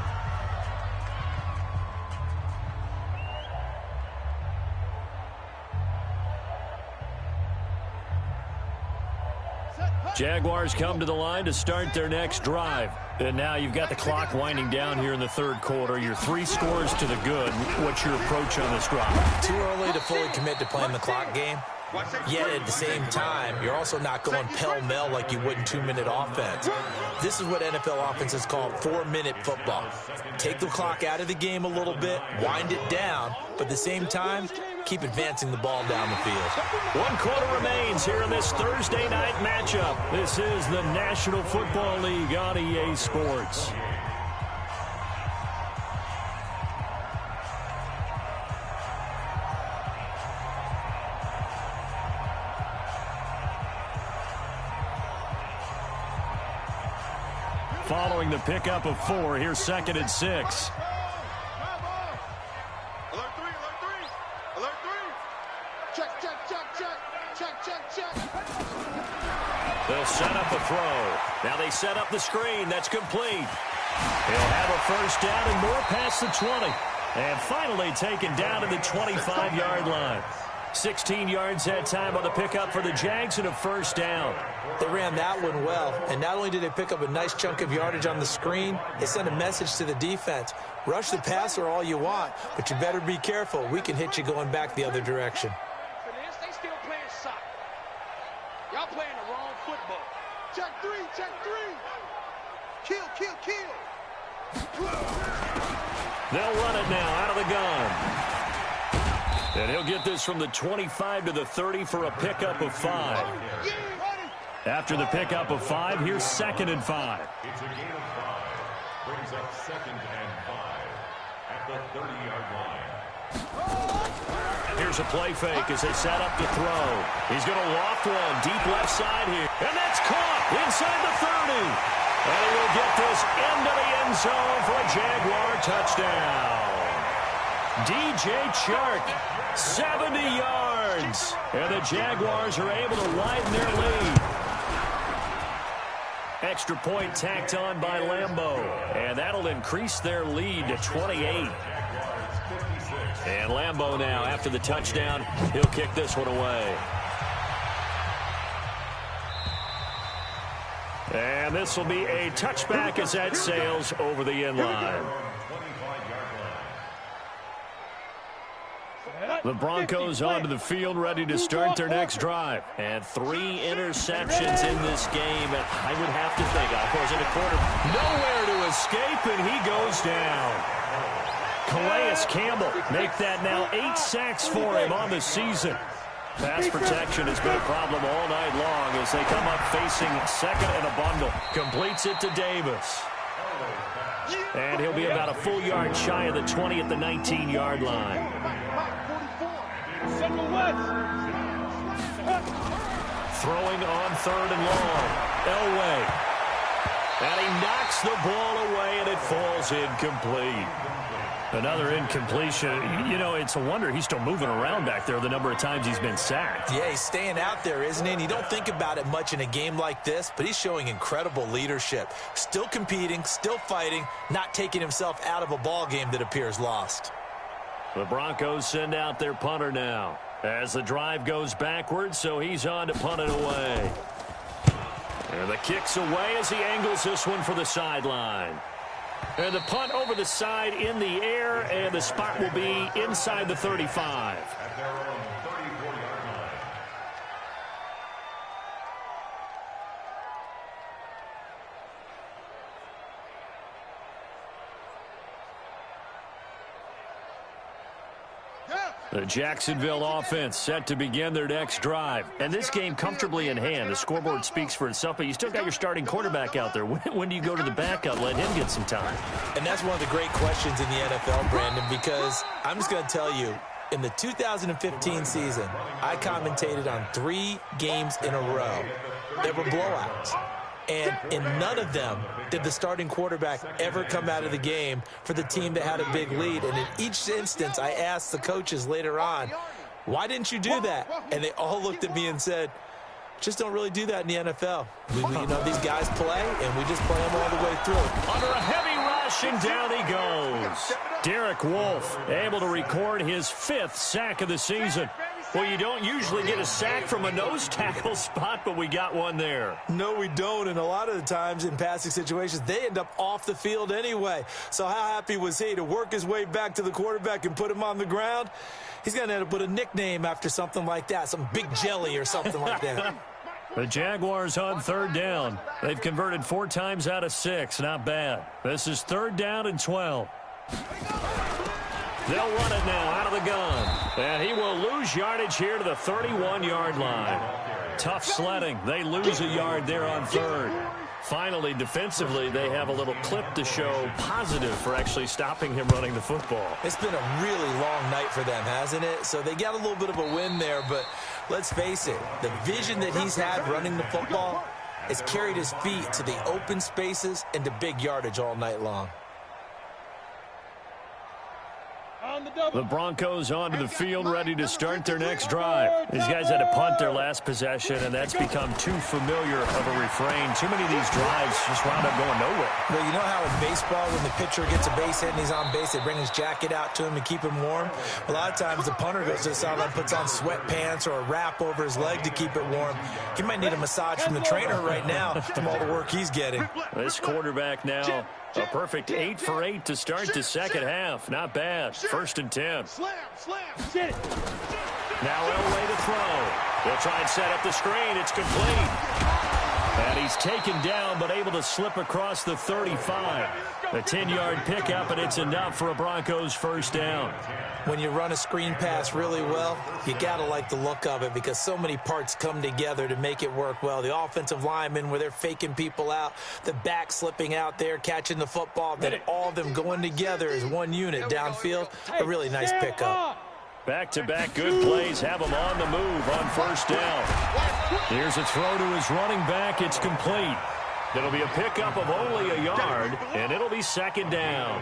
Jaguars come to the line to start their next drive. And now you've got the clock winding down here in the third quarter. You're 3 scores to the good. What's your approach on this drive? Too early to fully commit to playing the clock game. Yet at the same time, you're also not going pell-mell like you would in 2-minute offense. This is what NFL offenses call 4-minute football. Take the clock out of the game a little bit, wind it down, but at the same time, keep advancing the ball down the field. 1 quarter remains here in this Thursday night matchup. This is the National Football League on EA Sports. Following the pickup of 4, here's 2nd and 6. Alert 3, alert 3. Alert 3. Check, check, check, check. Check, check, check. They'll set up a throw. Now they set up the screen. That's complete. He'll have a first down and more past the 20. And finally taken down to the 25-yard line. 16 yards that time on the pickup for the Jags and a first down. They ran that one well, and not only did they pick up a nice chunk of yardage on the screen, they sent a message to the defense. Rush the passer all you want, but you better be careful. We can hit you going back the other direction. They still playing soccer. Y'all playing the wrong football. Check 3, check 3. Kill, kill, kill. They'll run it now out of the gun. And he'll get this from the 25 to the 30 for a pickup of 5. After the pickup of 5, here's 2nd and 5. It's a gain of 5. Brings up 2nd and 5 at the 30-yard line. Here's a play fake as they set up the throw. He's going to loft one deep left side here. And that's caught inside the 30. And he will get this into the end zone for a Jaguar touchdown. DJ Chark, 70 yards. And the Jaguars are able to widen their lead. Extra point tacked on by Lambeau. And that'll increase their lead to 28. And Lambeau now, after the touchdown, he'll kick this one away. And this will be a touchback as that sails over the end line. The Broncos onto the field, ready to start their next drive. And 3 interceptions in this game. And I would have to think, of course, in a quarter, nowhere to escape, and he goes down. Calais Campbell make that now 8 sacks for him on the season. Pass protection has been a problem all night long as they come up facing 2nd and a bundle. Completes it to Davis. And he'll be about a full yard shy of the 20 at the 19-yard line. Throwing on 3rd and long. Elway. And he knocks the ball away, and it falls incomplete. Another incompletion. You know, it's a wonder he's still moving around back there the number of times he's been sacked. Yeah, he's staying out there, isn't he? And you don't think about it much in a game like this, but he's showing incredible leadership. Still competing, still fighting, not taking himself out of a ball game that appears lost. The Broncos send out their punter now as the drive goes backwards, so he's on to punt it away. And the kick's away as he angles this one for the sideline. And the punt over the side in the air, and the spot will be inside the 35. At their own 34-yard line. The Jacksonville offense set to begin their next drive. And this game comfortably in hand. The scoreboard speaks for itself, but you still got your starting quarterback out there. When do you go to the backup? Let him get some time. And that's one of the great questions in the NFL, Brandon, because I'm just going to tell you, in the 2015 season, I commentated on 3 games in a row that were blowouts. And in none of them did the starting quarterback ever come out of the game for the team that had a big lead. And in each instance, I asked the coaches later on, why didn't you do that? And they all looked at me and said, just don't really do that in the NFL. These guys play, and we just play them all the way through. Under a heavy rush, and down he goes. Derek Wolfe able to record his 5th sack of the season. Well, you don't usually get a sack from a nose tackle spot, but we got one there. No, we don't, and a lot of the times in passing situations, they end up off the field anyway. So how happy was he to work his way back to the quarterback and put him on the ground? He's going to end up with a nickname after something like that, some Big Jelly or something like that. The Jaguars on third down. They've converted 4 times out of 6. Not bad. This is 3rd down and 12. They'll run it now out of the gun. And he will lose yardage here to the 31-yard line. Tough sledding. They lose a yard there on 3rd. Finally, defensively, they have a little clip to show positive for actually stopping him running the football. It's been a really long night for them, hasn't it? So they got a little bit of a win there, but let's face it, the vision that he's had running the football has carried his feet to the open spaces and to big yardage all night long. The Broncos onto the field, ready to start their next drive. These guys had to punt their last possession, and that's become too familiar of a refrain. Too many of these drives just wound up going nowhere. Well, you know how in baseball, when the pitcher gets a base hit and he's on base, they bring his jacket out to him to keep him warm? A lot of times the punter goes to the sideline, puts on sweatpants or a wrap over his leg to keep it warm. He might need a massage from the trainer right now from all the work he's getting. This quarterback now, a perfect 8 for 8 to start the second half. Not bad. 1st and 10. Now Elway to throw. They'll try and set up the screen. It's complete. And he's taken down, but able to slip across the 35. A 10-yard pickup, and it's enough for a Broncos 1st down. When you run a screen pass really well, you got to like the look of it because so many parts come together to make it work well. The offensive linemen, where they're faking people out, the back slipping out there, catching the football, then all of them going together as one unit downfield. A really nice pickup. Back-to-back good plays have him on the move on 1st down. Here's a throw to his running back. It's complete. It'll be a pickup of only a yard, and it'll be 2nd down.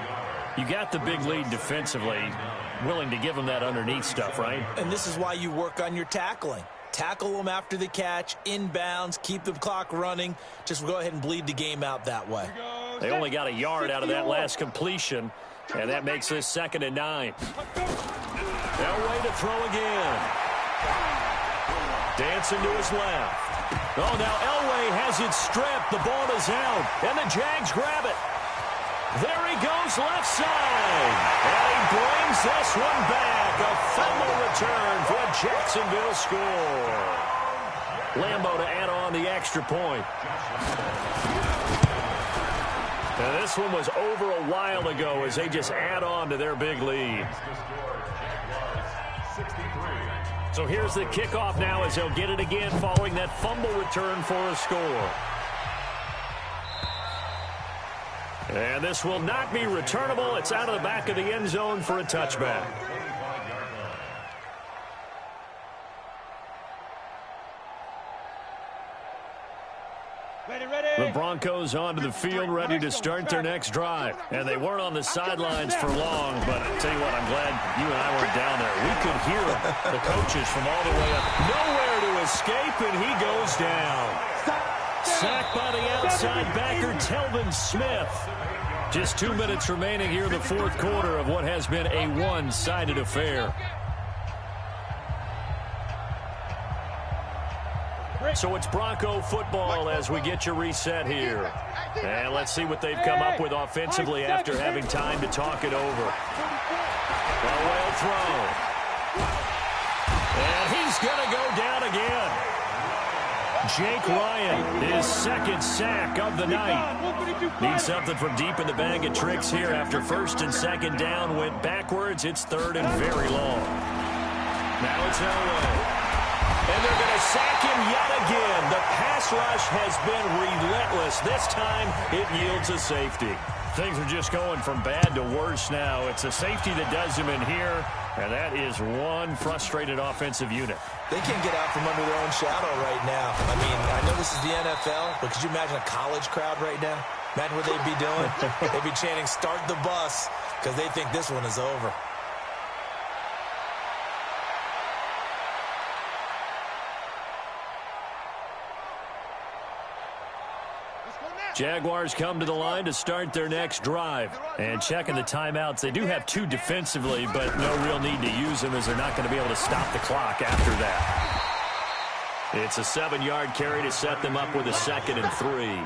You got the big lead defensively. Willing to give him that underneath stuff, right? And this is why you work on your tackling. Tackle them after the catch, inbounds, keep the clock running. Just go ahead and bleed the game out that way. They only got a yard out of that last completion, and that makes this 2nd and 9. Elway to throw again. Dancing to his left. Oh, now Elway has it stripped. The ball is out, and the Jags grab it. There he goes left side. And he brings this one back. A fumble return for a Jacksonville score. Lambo to add on the extra point. And this one was over a while ago as they just add on to their big lead. So here's the kickoff now as they'll get it again following that fumble return for a score. And this will not be returnable. It's out of the back of the end zone for a touchback. The Broncos onto the field ready to start their next drive. And they weren't on the sidelines for long, but I tell you what, I'm glad you and I weren't down there. We could hear the coaches from all the way up. Nowhere to escape, and he goes down. Sacked by the outside backer, Telvin Smith. Just 2 minutes remaining here in the 4th quarter of what has been a one-sided affair. So it's Bronco football as we get your reset here. And let's see what they've come up with offensively after having time to talk it over. Elway will throw. And he's going to go down again. Jake Ryan, his 2nd sack of the night. Needs something from deep in the bag of tricks here after 1st and 2nd down went backwards. It's 3rd and very long. Now it's Elway. And they're going to sack him yet again. The pass rush has been relentless. This time, it yields a safety. Things are just going from bad to worse now. It's a safety that does him in here, and that is one frustrated offensive unit. They can't get out from under their own shadow right now. I mean, I know this is the NFL, but could you imagine a college crowd right now? Imagine what they'd be doing. They'd be chanting, "Start the bus," because they think this one is over. Jaguars come to the line to start their next drive. And checking the timeouts, they do have 2 defensively, but no real need to use them as they're not going to be able to stop the clock after that. It's a 7-yard carry to set them up with a 2nd and 3.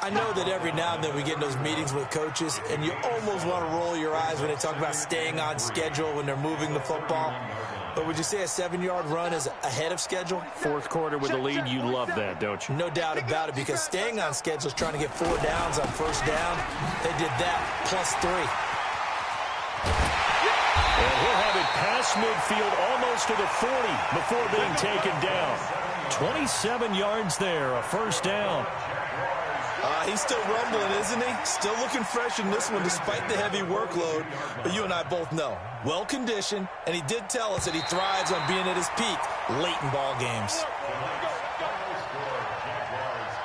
I know that every now and then we get in those meetings with coaches, and you almost want to roll your eyes when they talk about staying on schedule when they're moving the football. But would you say a 7-yard run is ahead of schedule? 4th quarter with a lead, you love that, don't you? No doubt about it, because staying on schedule is trying to get 4 downs on first down. They did that, +3. And he'll have it past midfield almost to the 40 before being taken down. 27 yards there, a first down. He's still rumbling, isn't he? Still looking fresh in this one despite the heavy workload. But you and I both know, well-conditioned, and he did tell us that he thrives on being at his peak late in ball games.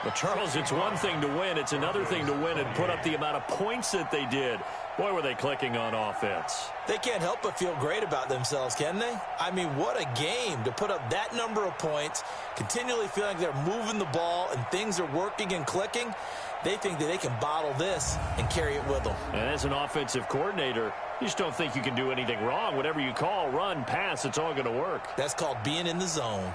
But, Charles, it's one thing to win. It's another thing to win and put up the amount of points that they did. Boy, were they clicking on offense. They can't help but feel great about themselves, can they? I mean, what a game to put up that number of points, continually feeling like they're moving the ball and things are working and clicking. They think that they can bottle this and carry it with them. And as an offensive coordinator, you just don't think you can do anything wrong. Whatever you call, run, pass, it's all going to work. That's called being in the zone.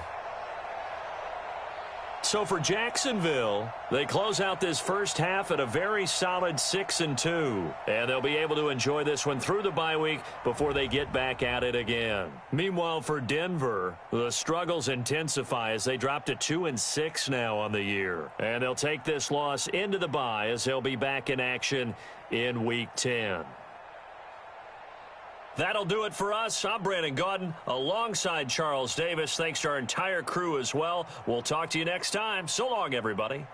So for Jacksonville, they close out this first half at a very solid 6-2. And they'll be able to enjoy this one through the bye week before they get back at it again. Meanwhile, for Denver, the struggles intensify as they drop to 2-6 now on the year. And they'll take this loss into the bye as they'll be back in action in Week 10. That'll do it for us. I'm Brandon Gaudin alongside Charles Davis. Thanks to our entire crew as well. We'll talk to you next time. So long, everybody.